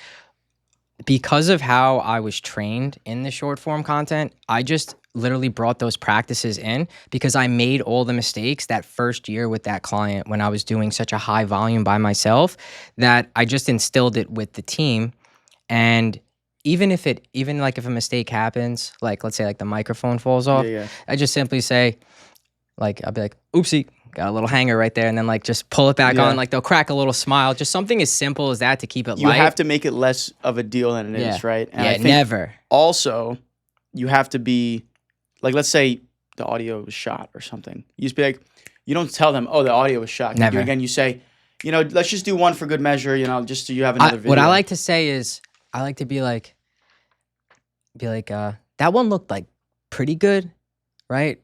[SPEAKER 1] because of how I was trained in the short form content, I just literally brought those practices in because I made all the mistakes that first year with that client when I was doing such a high volume by myself, that I just instilled it with the team. And even if a mistake happens, like let's say like the microphone falls off, I just simply say, like, I'll be like, oopsie, got a little hanger right there, and then like just pull it back on. Like they'll crack a little smile. Just something as simple as that to keep it light.
[SPEAKER 2] You have to make it less of a deal than it is, right? And I think
[SPEAKER 1] never.
[SPEAKER 2] Also, you have to be like, let's say the audio was shot or something. You just be like, you don't tell them, oh, the audio was shot.
[SPEAKER 1] Never.
[SPEAKER 2] Again, you say, let's just do one for good measure. Just so you have another video.
[SPEAKER 1] What I like to say is, I like to be like, that one looked like pretty good, right?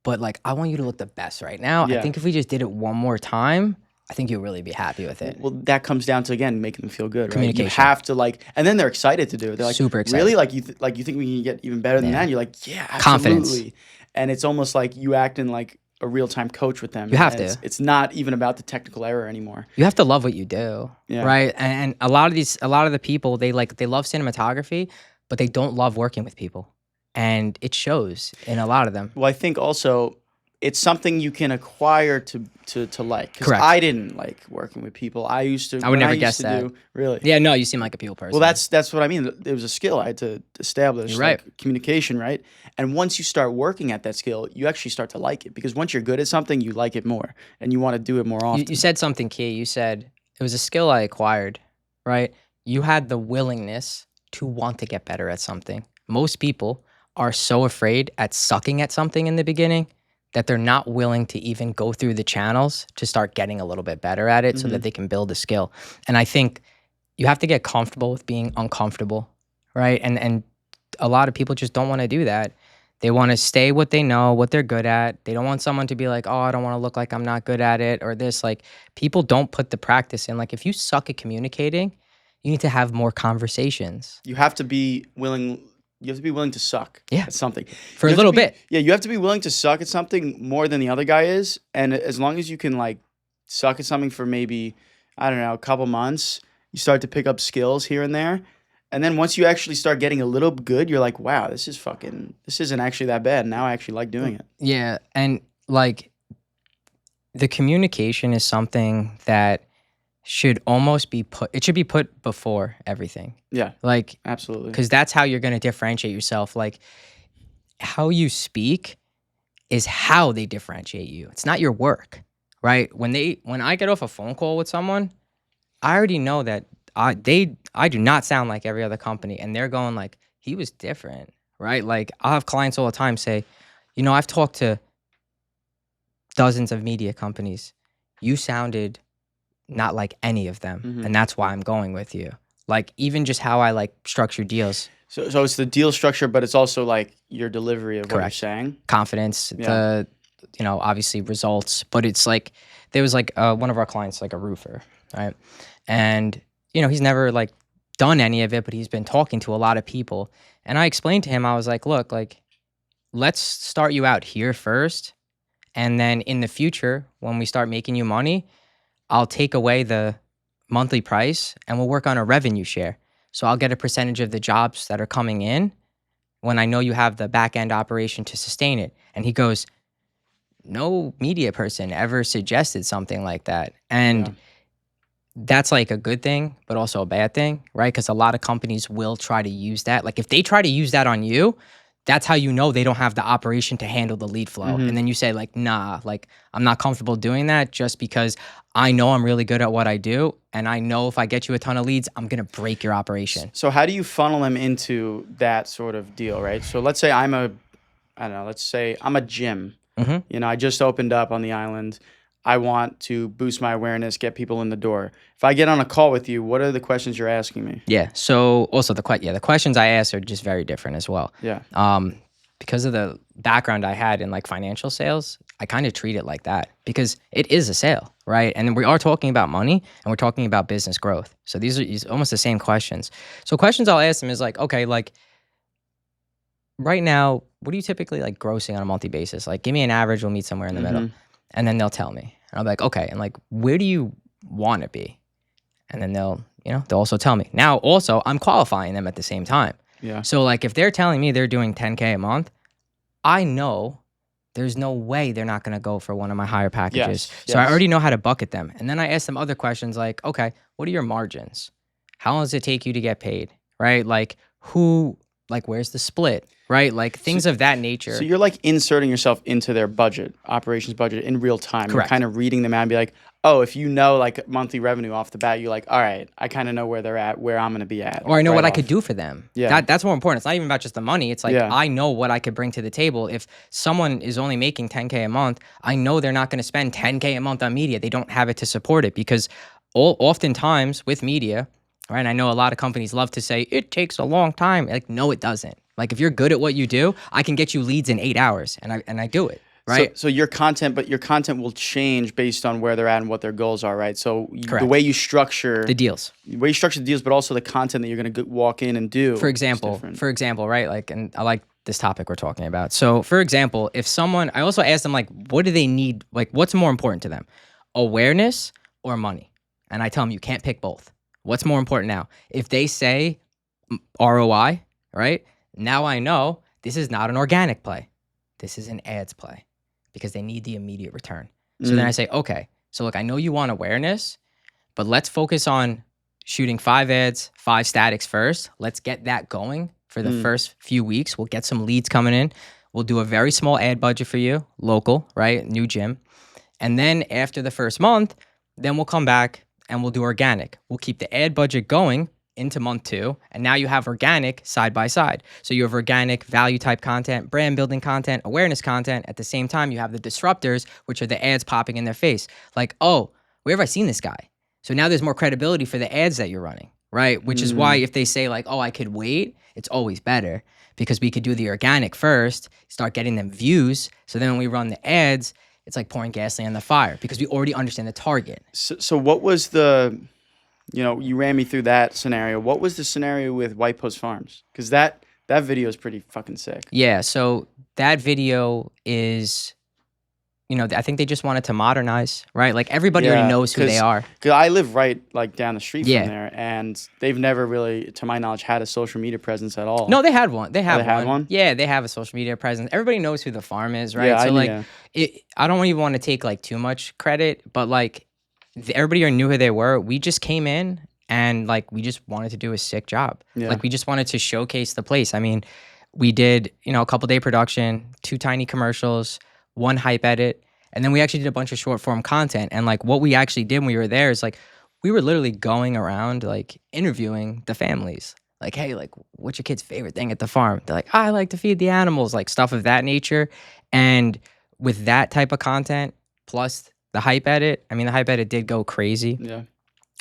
[SPEAKER 1] But like, I want you to look the best right now. I think if we just did it one more time, I think you'll really be happy with it.
[SPEAKER 2] Well, that comes down to, again, making them feel good, right?
[SPEAKER 1] Communication.
[SPEAKER 2] You have to and then they're excited to do it. They're like,
[SPEAKER 1] super excited.
[SPEAKER 2] Really? Like you think we can get even better than that? And you're like, yeah, absolutely.
[SPEAKER 1] Confidence.
[SPEAKER 2] And it's almost like you acting like a real-time coach with them.
[SPEAKER 1] You have to.
[SPEAKER 2] It's not even about the technical error anymore.
[SPEAKER 1] You have to love what you do, right? And a lot of the people, they love cinematography, but they don't love working with people. And it shows in a lot of them.
[SPEAKER 2] Well, I think also it's something you can acquire to like. Because
[SPEAKER 1] Correct.
[SPEAKER 2] I didn't like working with people. I used to.
[SPEAKER 1] I would
[SPEAKER 2] When I
[SPEAKER 1] never
[SPEAKER 2] used
[SPEAKER 1] guess
[SPEAKER 2] to
[SPEAKER 1] that.
[SPEAKER 2] do really.
[SPEAKER 1] Yeah, no, you seem like a people person.
[SPEAKER 2] Well, that's what I mean. It was a skill I had to establish,
[SPEAKER 1] You're right.
[SPEAKER 2] like communication, right? And once you start working at that skill, you actually start to like it because once you're good at something, you like it more and you want to do it more
[SPEAKER 1] You
[SPEAKER 2] often.
[SPEAKER 1] said something key. You said it was a skill I acquired, right? You had the willingness to want to get better at something. Most people are so afraid at sucking at something in the beginning that they're not willing to even go through the channels to start getting a little bit better at it so that they can build a skill. And I think you have to get comfortable with being uncomfortable, right? And a lot of people just don't want to do that. They want to stay what they know, what they're good at. They don't want someone to be like, "Oh, I don't want to look like I'm not good at it," or this. Like, people don't put the practice in. Like, if you suck at communicating, you need to have more conversations.
[SPEAKER 2] You have to be willing. You have to be willing to suck
[SPEAKER 1] Yeah,
[SPEAKER 2] at something.
[SPEAKER 1] for
[SPEAKER 2] You
[SPEAKER 1] a
[SPEAKER 2] have to
[SPEAKER 1] little
[SPEAKER 2] be,
[SPEAKER 1] bit.
[SPEAKER 2] yeah, you have to be willing to suck at something more than the other guy is. And as long as you can like suck at something for maybe, I don't know, a couple months, you start to pick up skills here and there. And then once you actually start getting a little good, you're like, wow, this isn't actually that bad. Now I actually like doing it.
[SPEAKER 1] Yeah, and like the communication is something that should almost be put. It should be put before everything.
[SPEAKER 2] Yeah,
[SPEAKER 1] Like,
[SPEAKER 2] absolutely.
[SPEAKER 1] because that's how you're going to differentiate yourself. Like, how you speak is how they differentiate you. It's not your work, right? When I get off a phone call with someone, I already know that I do not sound like every other company, and they're going like, he was different, right? Like, I have clients all the time say, I've talked to dozens of media companies. You sounded not like any of them, and that's why I'm going with you. Like, even just how I like structure deals.
[SPEAKER 2] So it's the deal structure, but it's also like your delivery of what you're
[SPEAKER 1] Correct.
[SPEAKER 2] saying.
[SPEAKER 1] Confidence,
[SPEAKER 2] Yeah.
[SPEAKER 1] obviously results, but it's like there was like one of our clients, like a roofer, right? And he's never like done any of it, but he's been talking to a lot of people. And I explained to him, I was like, look, like, let's start you out here first, and then in the future, when we start making you money, I'll take away the monthly price and we'll work on a revenue share. So I'll get a percentage of the jobs that are coming in when I know you have the back end operation to sustain it. And he goes, no media person ever suggested something like that. And
[SPEAKER 2] Yeah.
[SPEAKER 1] that's like a good thing, but also a bad thing, right? Because a lot of companies will try to use that. Like, if they try to use that on you, that's how you know they don't have the operation to handle the lead flow. And then you say, like, nah, like, I'm not comfortable doing that just because I know I'm really good at what I do. And I know if I get you a ton of leads, I'm going to break your operation.
[SPEAKER 2] So how do you funnel them into that sort of deal, right? So let's say let's say I'm a gym. I just opened up on the island. I want to boost my awareness, get people in the door. If I get on a call with you, what are the questions you're asking me?
[SPEAKER 1] Yeah. So also the questions I ask are just very different as well.
[SPEAKER 2] Yeah.
[SPEAKER 1] Because of the background I had in like financial sales, I kind of treat it like that because it is a sale, right? And we are talking about money and we're talking about business growth. So these are almost the same questions. So questions I'll ask them is like, okay, like right now, what are you typically like grossing on a monthly basis? Like, give me an average, we'll meet somewhere in the middle. And then they'll tell me. And I'll be like, okay, and like, where do you want to be? And then they'll also tell me. Now, also, I'm qualifying them at the same time.
[SPEAKER 2] Yeah.
[SPEAKER 1] So like, if they're telling me they're doing 10K a month, I know there's no way they're not going to go for one of my higher packages. So I already know how to bucket them. And then I ask them other questions like, okay, what are your margins? How long does it take you to get paid? Right? Like, where's the split? Right? Like, things of that nature.
[SPEAKER 2] So you're like inserting yourself into their operations budget in real time.
[SPEAKER 1] Correct.
[SPEAKER 2] You're kind of reading them out and be like, oh, if you know like monthly revenue off the bat, you're like, all right, I kind of know where they're at, where I'm going to be at.
[SPEAKER 1] Or I know
[SPEAKER 2] right
[SPEAKER 1] what I
[SPEAKER 2] off.
[SPEAKER 1] could do for them.
[SPEAKER 2] Yeah.
[SPEAKER 1] That's more important. It's not even about just the money. It's like,
[SPEAKER 2] Yeah.
[SPEAKER 1] I know what I could bring to the table. If someone is only making 10K a month, I know they're not going to spend 10K a month on media. They don't have it to support it because oftentimes with media, right? And I know a lot of companies love to say it takes a long time. Like, no, it doesn't. Like, if you're good at what you do, I can get you leads in 8 hours, and I do it, right?
[SPEAKER 2] So your content will change based on where they're at and what their goals are, right? So the
[SPEAKER 1] Correct.
[SPEAKER 2] way you structure
[SPEAKER 1] The deals.
[SPEAKER 2] but also the content that you're going to walk in and do.
[SPEAKER 1] For example, right? Like, and I like this topic we're talking about. So, for example, if someone, I also ask them like, what do they need? Like, what's more important to them, awareness or money? And I tell them you can't pick both. What's more important now? If they say ROI, right? Now I know this is not an organic play. This is an ads play. because they need the immediate return. So then I say, okay, so look, I know you want awareness, but let's focus on shooting 5 ads, 5 statics first. Let's get that going for the first few weeks. We'll get some leads coming in. We'll do a very small ad budget for you, local, right? New gym. And then after the first month, then we'll come back and we'll do organic. We'll keep the ad budget going into month 2. And now you have organic side by side. So you have organic value type content, brand building content, awareness content. At the same time, you have the disruptors, which are the ads popping in their face. Like, oh, where have I seen this guy? So now there's more credibility for the ads that you're running, right? Which is why if they say like, oh, I could wait, it's always better because we could do the organic first, start getting them views. So then when we run the ads, it's like pouring gasoline on the fire because we already understand the target.
[SPEAKER 2] So what was the, you ran me through that scenario. What was the scenario with White Post Farms? Because that video is pretty fucking sick.
[SPEAKER 1] Yeah, so that video is, I think they just wanted to modernize, right? Like everybody already knows who they are.
[SPEAKER 2] Because I live right like down the street
[SPEAKER 1] Yeah.
[SPEAKER 2] from there, and they've never really, to my knowledge, had a social media presence at all.
[SPEAKER 1] No, they had one. They
[SPEAKER 2] had
[SPEAKER 1] have
[SPEAKER 2] one?
[SPEAKER 1] Yeah, they have a social media presence. Everybody knows who the farm is, right?
[SPEAKER 2] Yeah,
[SPEAKER 1] so like,
[SPEAKER 2] yeah.
[SPEAKER 1] I don't even want to take like too much credit, but like everybody already knew who they were. We just came in and like we just wanted to do a sick job.
[SPEAKER 2] Yeah.
[SPEAKER 1] Like we just wanted to showcase the place. I mean, we did, a couple day production, 2 tiny commercials, 1 hype edit. And then we actually did a bunch of short form content. And like what we actually did when we were there is like, we were literally going around like interviewing the families. Like, hey, like what's your kid's favorite thing at the farm? They're like, I like to feed the animals, like stuff of that nature. And with that type of content, plus the hype edit, I mean, the hype edit did go crazy.
[SPEAKER 2] Yeah.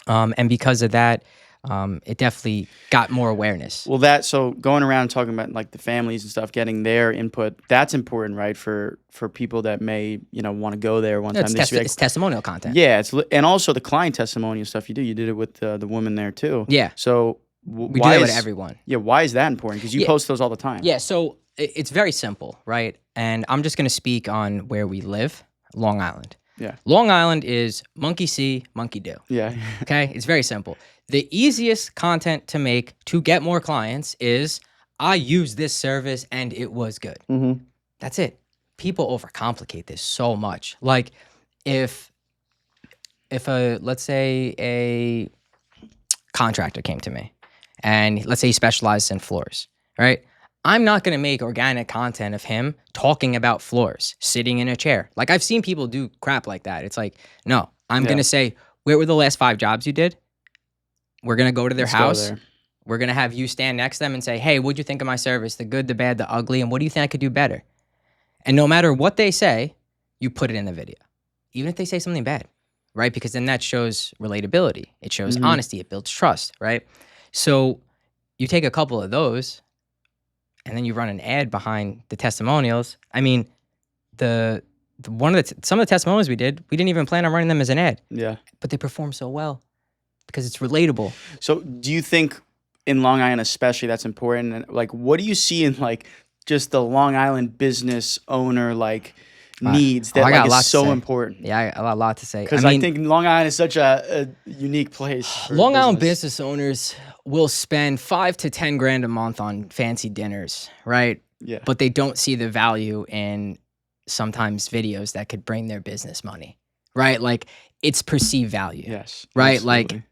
[SPEAKER 1] And because of that, it definitely got more awareness.
[SPEAKER 2] Well, so going around and talking about like the families and stuff, getting their input, that's important, right? For people that may, want to go there one time.
[SPEAKER 1] It's testimonial content.
[SPEAKER 2] Yeah, and also the client testimonial stuff you do. You did it with the woman there too.
[SPEAKER 1] Yeah.
[SPEAKER 2] So
[SPEAKER 1] we do that with everyone.
[SPEAKER 2] Yeah, why is that important? Because you post those all the time.
[SPEAKER 1] Yeah, so it's very simple, right? And I'm just going to speak on where we live, Long Island.
[SPEAKER 2] Yeah.
[SPEAKER 1] Long Island is monkey see, monkey do.
[SPEAKER 2] Yeah.
[SPEAKER 1] Okay? It's very simple. The easiest content to make to get more clients is I use this service and it was good.
[SPEAKER 2] Mm-hmm.
[SPEAKER 1] That's it. People overcomplicate this so much. Like if let's say a contractor came to me and let's say he specializes in floors, right? I'm not going to make organic content of him talking about floors, sitting in a chair. Like I've seen people do crap like that. It's like, no, I'm going to say, where were the last 5 jobs you did? We're going to go to their house. We're going to have you stand next to them and say, hey, what'd you think of my service? The good, the bad, the ugly, and what do you think I could do better? And no matter what they say, you put it in the video. Even if they say something bad, right? Because then that shows relatability. It shows honesty. It builds trust, right? So you take a couple of those and then you run an ad behind the testimonials. I mean, some of the testimonials we didn't even plan on running them as an ad.
[SPEAKER 2] Yeah.
[SPEAKER 1] But they perform so well because it's relatable.
[SPEAKER 2] So do you think in Long Island especially that's important? And like, what do you see in like just the Long Island business owner like needs that like is so important?
[SPEAKER 1] Yeah, I got a lot to say.
[SPEAKER 2] Because I think Long Island is such a unique place.
[SPEAKER 1] Long Island business owners will spend 5 to 10 grand a month on fancy dinners, right?
[SPEAKER 2] Yeah.
[SPEAKER 1] But they don't see the value in sometimes videos that could bring their business money, right? Like it's perceived value.
[SPEAKER 2] Yes.
[SPEAKER 1] Right?
[SPEAKER 2] Absolutely.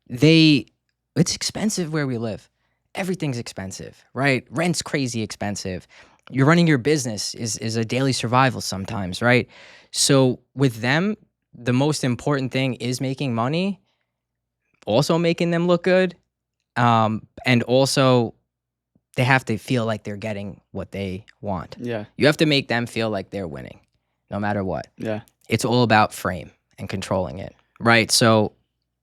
[SPEAKER 1] Like it's expensive where we live. Everything's expensive, right? Rent's crazy expensive. You're running your business is a daily survival sometimes, right? So with them, the most important thing is making money, also making them look good, and also they have to feel like they're getting what they want.
[SPEAKER 2] Yeah.
[SPEAKER 1] You have to make them feel like they're winning, no matter what.
[SPEAKER 2] Yeah.
[SPEAKER 1] It's all about frame and controlling it, right? So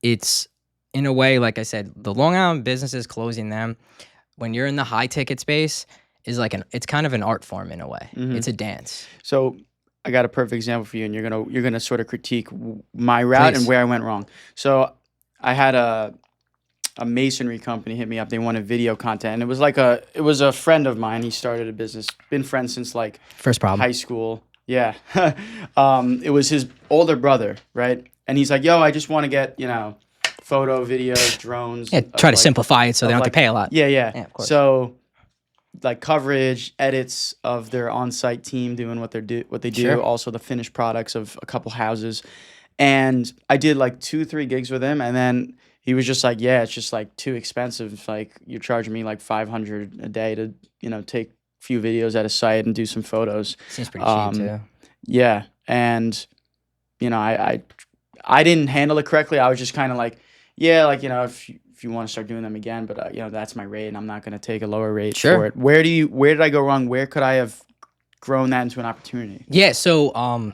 [SPEAKER 1] it's, in a way, like I said, the Long Island businesses, closing them, when you're in the high ticket space, is like it's kind of an art form in a way.
[SPEAKER 2] Mm-hmm.
[SPEAKER 1] It's a dance.
[SPEAKER 2] So I got a perfect example for you, and you're gonna sort of critique my route and where I went wrong. So I had a masonry company hit me up. They wanted video content, and it was a friend of mine. He started a business, been friends since like
[SPEAKER 1] First problem.
[SPEAKER 2] high school. Yeah. It was his older brother, right? And he's like, yo, I just want to get, photo, video, drones.
[SPEAKER 1] Yeah, try to simplify it so they don't have to pay a lot.
[SPEAKER 2] Yeah, yeah.
[SPEAKER 1] Yeah, of course.
[SPEAKER 2] So like coverage, edits of their on-site team doing what they do,
[SPEAKER 1] Sure.
[SPEAKER 2] also the finished products of a couple houses. And I did like 2, 3 gigs with him, and then he was just like, "Yeah, it's just like too expensive. Like you're charging me like 500 a day to take a few videos at a site and do some photos."
[SPEAKER 1] Seems pretty cheap
[SPEAKER 2] Um,
[SPEAKER 1] too.
[SPEAKER 2] yeah, and I didn't handle it correctly. I was just kind of like, yeah, like if you want to start doing them again, but that's my rate, and I'm not going to take a lower rate for
[SPEAKER 1] Sure.
[SPEAKER 2] it. Where did I go wrong? Where could I have grown that into an opportunity?
[SPEAKER 1] Yeah. So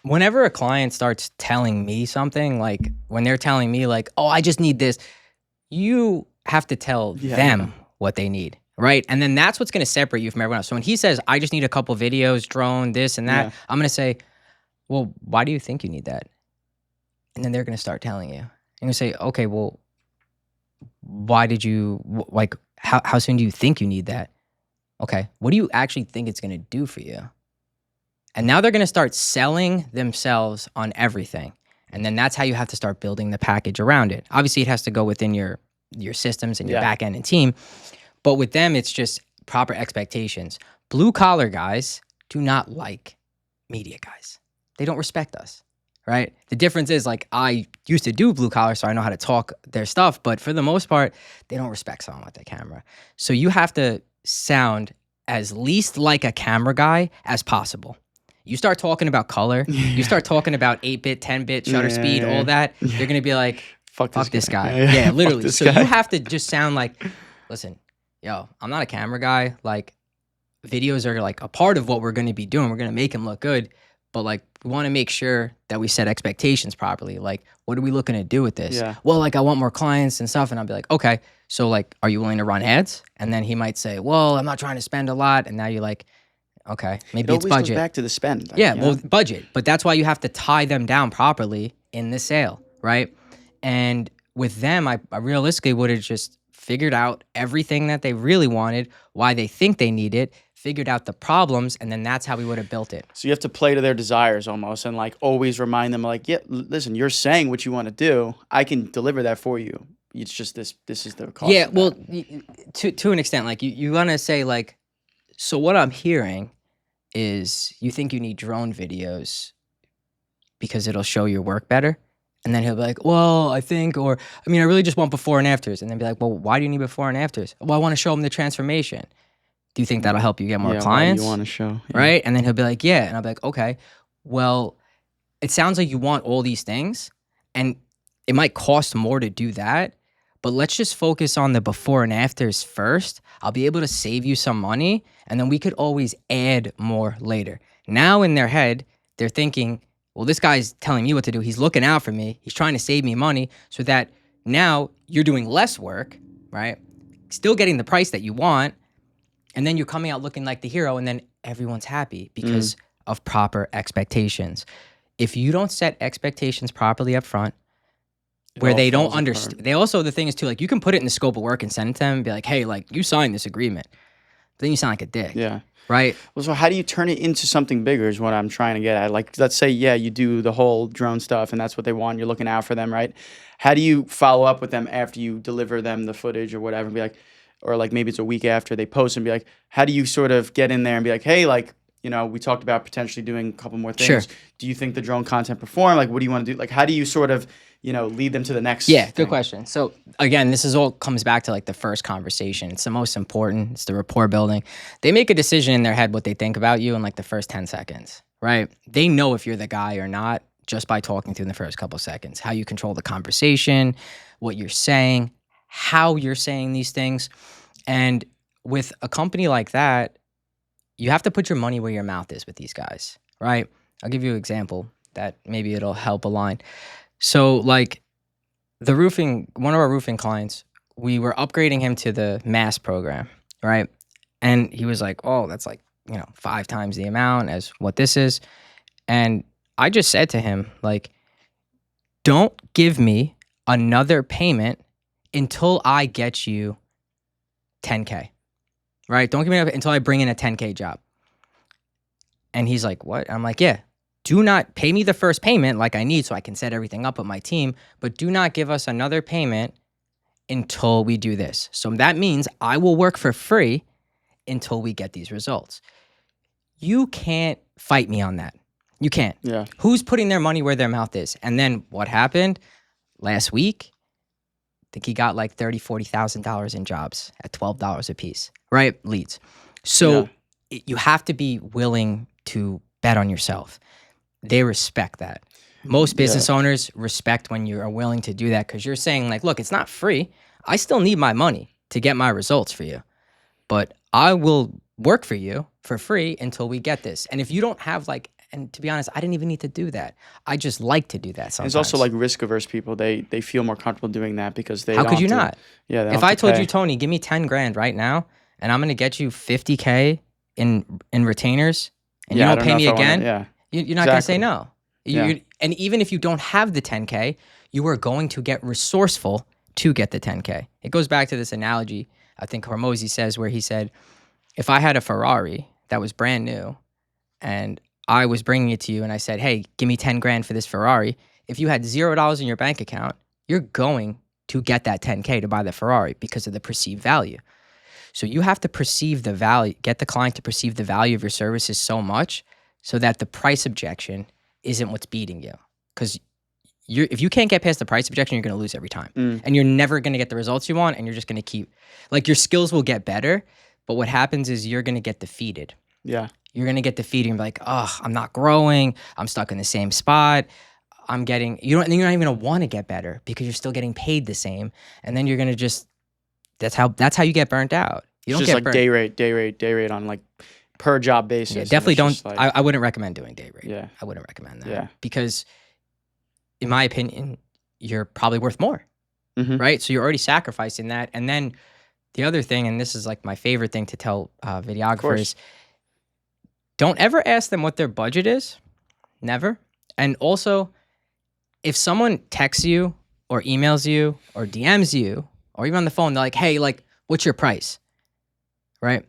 [SPEAKER 1] whenever a client starts telling me something, like when they're telling me like, "Oh, I just need this," you have to tell
[SPEAKER 2] Yeah, yeah,
[SPEAKER 1] them what they need, right? And then that's what's going to separate you from everyone else. So when he says, "I just need a couple videos, drone, this and that,"
[SPEAKER 2] yeah.
[SPEAKER 1] I'm going to say, "Well, why do you think you need that?" And then they're going to start telling you. And you say, "Okay, well, why did you like how soon do you think you need that?" Okay, what do you actually think it's going to do for you? And now they're going to start selling themselves on everything. And then that's how you have to start building the package around it. Obviously, it has to go within your systems and your
[SPEAKER 2] Yeah.
[SPEAKER 1] back end and team. But with them, it's just proper expectations. Blue collar guys do not like media guys. They don't respect us, right? The difference is like I used to do blue collar, so I know how to talk their stuff. But for the most part, they don't respect someone with their camera. So you have to sound as least like a camera guy as possible. You start talking about color, you start talking about 8-bit, 10-bit, shutter speed, all that,
[SPEAKER 2] Yeah.
[SPEAKER 1] they're going to be like,
[SPEAKER 2] Fuck
[SPEAKER 1] fuck this guy.
[SPEAKER 2] Yeah,
[SPEAKER 1] Yeah,
[SPEAKER 2] fuck
[SPEAKER 1] literally.
[SPEAKER 2] this
[SPEAKER 1] So
[SPEAKER 2] guy.
[SPEAKER 1] you have to just sound like, listen, yo, I'm not a camera guy. Like, videos are like a part of what we're going to be doing. We're going to make them look good. But like, we want to make sure that we set expectations properly. Like, what are we looking to do with this?
[SPEAKER 2] Yeah.
[SPEAKER 1] Well, like, I want more clients and stuff. And I'll be like, okay, so like, are you willing to run ads? And then he might say, well, I'm not trying to spend a lot. And now you're like, okay,
[SPEAKER 2] It
[SPEAKER 1] maybe it's
[SPEAKER 2] always goes
[SPEAKER 1] budget.
[SPEAKER 2] back to the spend.
[SPEAKER 1] Yeah, well, budget. But that's why you have to tie them down properly in the sale, right? And with them, I realistically would have just figured out everything that they really wanted, why they think they need it, figured out the problems, and then that's how we would have built it.
[SPEAKER 2] So you have to play to their desires almost, and like always remind them, like, yeah, listen, you're saying what you want to do. I can deliver that for you. It's just this. This is the cost.
[SPEAKER 1] Yeah,
[SPEAKER 2] of
[SPEAKER 1] well,
[SPEAKER 2] that.
[SPEAKER 1] to an extent, like you want to say like, so what I'm hearing is you think you need drone videos because it'll show your work better. And then he'll be like, well, I think, or I mean, I really just want before and afters. And then be like, well, why do you need before and afters? Well, I want to show them the transformation. Do you think that'll help you get more
[SPEAKER 2] Yeah, why do
[SPEAKER 1] clients?
[SPEAKER 2] you want to show? Yeah.
[SPEAKER 1] Right? And then he'll be like, yeah. And I'll be like, okay, well, it sounds like you want all these things and it might cost more to do that, but let's just focus on the before and afters first. I'll be able to save you some money and then we could always add more later. Now in their head, they're thinking, well, this guy's telling me what to do. He's looking out for me. He's trying to save me money so that now you're doing less work, right? Still getting the price that you want. And then you're coming out looking like the hero and then everyone's happy because of proper expectations. If you don't set expectations properly up front, where
[SPEAKER 2] all
[SPEAKER 1] they don't
[SPEAKER 2] falls
[SPEAKER 1] understand,
[SPEAKER 2] apart.
[SPEAKER 1] they also, the thing is too, like you can put it in the scope of work and send it to them and be like, hey, like you signed this agreement. But then you sound like a dick.
[SPEAKER 2] Yeah.
[SPEAKER 1] Right?
[SPEAKER 2] Well, so how do you turn it into something bigger is what I'm trying to get at. Like, let's say, yeah, you do the whole drone stuff and that's what they want. You're looking out for them, right? How do you follow up with them after you deliver them the footage or whatever and be like, or like maybe it's a week after they post and be like, how do you sort of get in there and be like, hey, like, we talked about potentially doing a couple more things.
[SPEAKER 1] Sure.
[SPEAKER 2] Do you think the drone content perform? Like, what do you want to do? Like, how do you sort of, lead them to the next
[SPEAKER 1] Yeah,
[SPEAKER 2] thing?
[SPEAKER 1] good question. So again, this is all comes back to like the first conversation. It's the most important. It's the rapport building. They make a decision in their head what they think about you in like the first 10 seconds, right? They know if you're the guy or not just by talking to you in the first couple seconds. How you control the conversation, what you're saying, how you're saying these things. And with a company like that, you have to put your money where your mouth is with these guys, right? I'll give you an example that maybe it'll help align. So like one of our roofing clients, we were upgrading him to the mass program, right? And he was like, oh, that's like, 5 times the amount as what this is. And I just said to him, like, don't give me another payment until I get you 10K, right? Don't give me until I bring in a 10K job. And he's like, what? I'm like, yeah. Do not pay me the first payment like I need so I can set everything up with my team, but do not give us another payment until we do this. So that means I will work for free until we get these results. You can't fight me on that. You can't.
[SPEAKER 2] Yeah.
[SPEAKER 1] Who's putting their money where their mouth is? And then what happened last week? I think he got like $30,000-$40,000 in jobs at $12 a piece, right? Leads. So you have to be willing to bet on yourself. They respect that. Most business owners respect when you are willing to do that, because you're saying like, look, it's not free. I still need my money to get my results for you, but I will work for you for free until we get this. And if you don't have like, and to be honest, I didn't even need to do that. I just like to do that sometimes.
[SPEAKER 2] It's also like risk averse people. They feel more comfortable doing that because they
[SPEAKER 1] How
[SPEAKER 2] don't
[SPEAKER 1] could you
[SPEAKER 2] have to-
[SPEAKER 1] not?
[SPEAKER 2] Yeah. They don't
[SPEAKER 1] If
[SPEAKER 2] have
[SPEAKER 1] I
[SPEAKER 2] to
[SPEAKER 1] told
[SPEAKER 2] pay.
[SPEAKER 1] you, Tony, give me 10 grand right now, and I'm going to get you 50K in retainers, and
[SPEAKER 2] Yeah, I
[SPEAKER 1] you don't pay
[SPEAKER 2] know
[SPEAKER 1] me
[SPEAKER 2] if I wanna-
[SPEAKER 1] again,
[SPEAKER 2] yeah.
[SPEAKER 1] you're not going to say
[SPEAKER 2] Exactly.
[SPEAKER 1] no. And even if you don't have the 10K, you are going to get resourceful to get the 10K. It goes back to this analogy, I think Hormozy says, where he said, if I had a Ferrari that was brand new and I was bringing it to you and I said, hey, give me 10 grand for this Ferrari. If you had $0 in your bank account, you're going to get that 10K to buy the Ferrari because of the perceived value. So you have to perceive the value, get the client to perceive the value of your services so much so that the price objection isn't what's beating you. Because if you can't get past the price objection, you're going to lose every time. And you're never going to get the results you want, and you're just going to keep, like, your skills will get better, but what happens is you're going to get defeated.
[SPEAKER 2] Yeah.
[SPEAKER 1] You're going to get defeated and be like, oh, I'm not growing. I'm stuck in the same spot. You're not even going to want to get better because you're still getting paid the same. And then you're going to just, that's how you get burnt out. You
[SPEAKER 2] It's
[SPEAKER 1] don't
[SPEAKER 2] just
[SPEAKER 1] get
[SPEAKER 2] like
[SPEAKER 1] burnt.
[SPEAKER 2] day rate on like per job basis.
[SPEAKER 1] Yeah,
[SPEAKER 2] and
[SPEAKER 1] definitely
[SPEAKER 2] it's
[SPEAKER 1] don't.
[SPEAKER 2] just like-
[SPEAKER 1] I wouldn't recommend doing day rate.
[SPEAKER 2] Yeah.
[SPEAKER 1] I wouldn't recommend that.
[SPEAKER 2] Yeah.
[SPEAKER 1] Because in my opinion, you're probably worth more,
[SPEAKER 2] Mhm.
[SPEAKER 1] right? So you're already sacrificing that. And then the other thing, and this is like my favorite thing to tell videographers, don't ever ask them what their budget is. Never. And also, if someone texts you or emails you or DMs you or even on the phone, they're like, hey, like, what's your price? Right?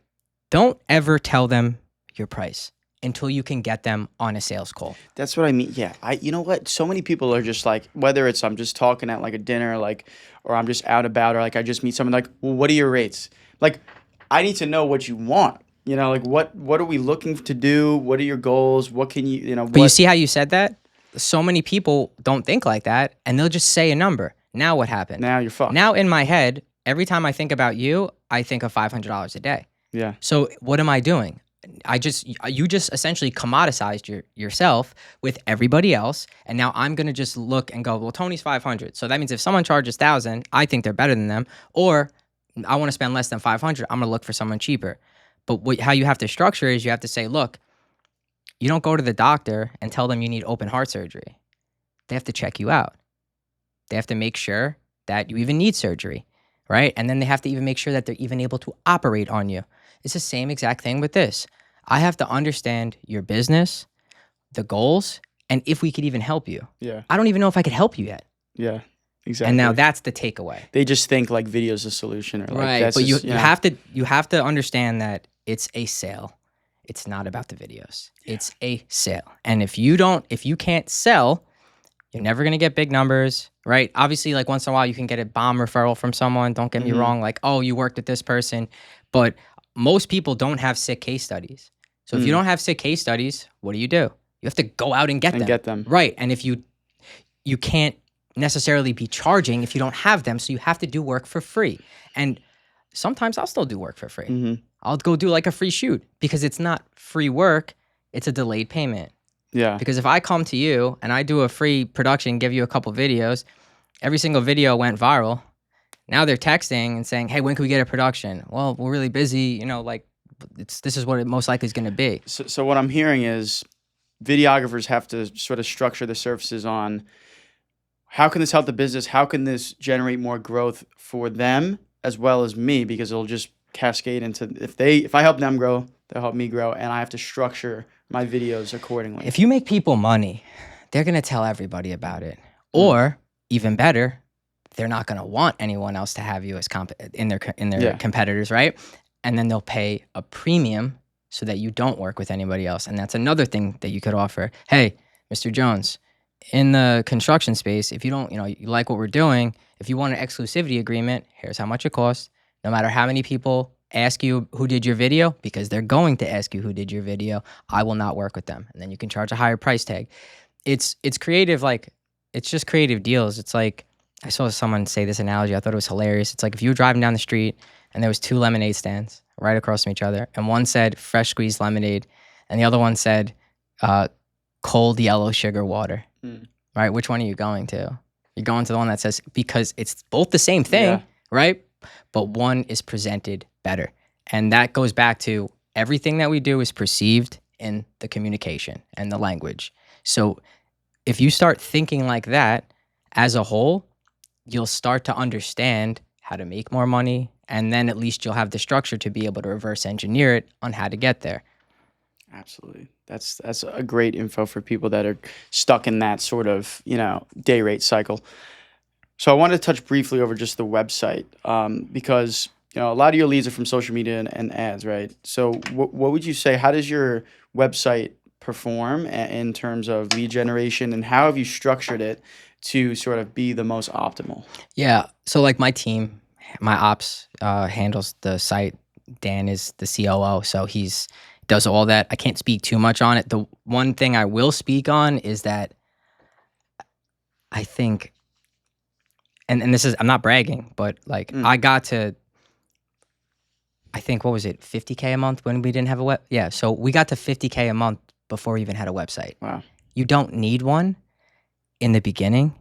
[SPEAKER 1] Don't ever tell them your price until you can get them on a sales call.
[SPEAKER 2] That's what I mean. Yeah. You know what? So many people are just like, whether it's I'm just talking at like a dinner, like, or I'm just out about, or like I just meet someone like, well, what are your rates? Like, I need to know what you want. You know, like what are we looking to do? What are your goals? What can you,
[SPEAKER 1] But you see how you said that? So many people don't think like that, and they'll just say a number. Now what happened?
[SPEAKER 2] now you're fucked.
[SPEAKER 1] Now in my head, every time I think about you, I think of $500 a day.
[SPEAKER 2] Yeah.
[SPEAKER 1] So what am I doing? You just essentially commoditized yourself with everybody else, and now I'm gonna just look and go, well, Tony's 500. So that means if someone charges 1,000, I think they're better than them, or I want to spend less than 500. I'm gonna look for someone cheaper. But how you have to structure is you have to say, look, you don't go to the doctor and tell them you need open heart surgery. They have to check you out. They have to make sure that you even need surgery, right? And then they have to even make sure that they're even able to operate on you. It's the same exact thing with this. I have to understand your business, the goals, and if we could even help you.
[SPEAKER 2] Yeah.
[SPEAKER 1] I don't even know if I could help you yet.
[SPEAKER 2] Yeah. Exactly.
[SPEAKER 1] And now that's the takeaway.
[SPEAKER 2] they just think like video's a solution or like
[SPEAKER 1] Right.
[SPEAKER 2] that's
[SPEAKER 1] But
[SPEAKER 2] just,
[SPEAKER 1] you have to understand that it's a sale. It's not about the videos. It's a sale. And if you can't sell, you're never gonna get big numbers, right? Obviously, like once in a while you can get a bomb referral from someone. Don't get me wrong, like, oh, you worked with this person. But most people don't have sick case studies. So if you don't have sick case studies, what do? You have to go out and get them. Right. And if you can't necessarily be charging if you don't have them, so you have to do work for free. And sometimes I'll still do work for free. I'll go do like a free shoot because it's not free work, it's a delayed payment.
[SPEAKER 2] Yeah.
[SPEAKER 1] Because if I come to you and I do a free production, give you a couple videos, every single video went viral. Now they're texting and saying, hey, when can we get a production? Well, we're really busy, like this is what it most likely is going to be.
[SPEAKER 2] So what I'm hearing is videographers have to sort of structure the services on how can this help the business? How can this generate more growth for them as well as me? Because it'll just cascade into if I help them grow, they'll help me grow, and I have to structure my videos accordingly.
[SPEAKER 1] If you make people money, they're going to tell everybody about it. Or even better, they're not going to want anyone else to have you as in their competitors, right? And then they'll pay a premium so that you don't work with anybody else. And that's another thing that you could offer. Hey, Mr. Jones, in the construction space, if you don't, you like what we're doing, if you want an exclusivity agreement, here's how much it costs. No matter how many people ask you who did your video, because they're going to ask you who did your video, I will not work with them. And then you can charge a higher price tag. It's creative, like it's just creative deals. It's like I saw someone say this analogy. I thought it was hilarious. It's like if you were driving down the street and there was two lemonade stands right across from each other, and one said fresh squeezed lemonade, and the other one said cold yellow sugar water. Right? Which one are you going to? You're going to the one that says, because it's both the same thing,
[SPEAKER 2] Yeah.
[SPEAKER 1] right? But one is presented better. And that goes back to everything that we do is perceived in the communication and the language. So if you start thinking like that as a whole, you'll start to understand how to make more money. And then at least you'll have the structure to be able to reverse engineer it on how to get there.
[SPEAKER 2] Absolutely. That's a great info for people that are stuck in that sort of, day rate cycle. So I wanted to touch briefly over just the website, because, a lot of your leads are from social media and ads, right? So what would you say, how does your website perform in terms of lead generation, and how have you structured it to sort of be the most optimal?
[SPEAKER 1] Yeah. So like my team, my ops handles the site. Dan is the COO, so he's does all that. I can't speak too much on it. The one thing I will speak on is that I think, and this is, I'm not bragging, but like I got to, I think, what was it, 50K a month when we didn't have a web? Yeah. So we got to 50K a month before we even had a website.
[SPEAKER 2] Wow.
[SPEAKER 1] You don't need one in the beginning.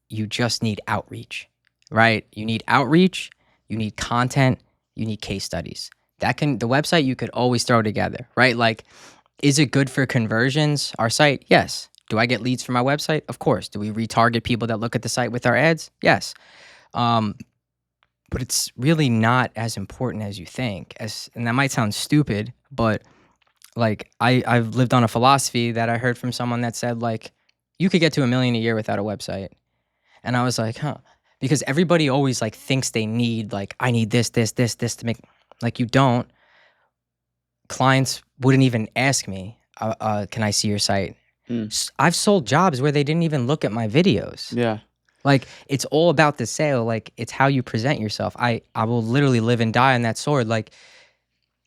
[SPEAKER 1] You just need outreach, right? You need outreach, you need content, you need case studies. The website you could always throw together, right? Like, is it good for conversions? Our site, yes. Do I get leads from my website? Of course. Do we retarget people that look at the site with our ads? Yes. But it's really not as important as you think. And that might sound stupid, but like I've lived on a philosophy that I heard from someone that said, like, you could get to $1 million a year without a website. And I was like, huh. Because everybody always like thinks they need, like, I need this to make, like, you don't. Clients wouldn't even ask me, can I see your site? I've sold jobs where they didn't even look at my videos.
[SPEAKER 2] Yeah.
[SPEAKER 1] Like, it's all about the sale. Like, it's how you present yourself. I will literally live and die on that sword. Like,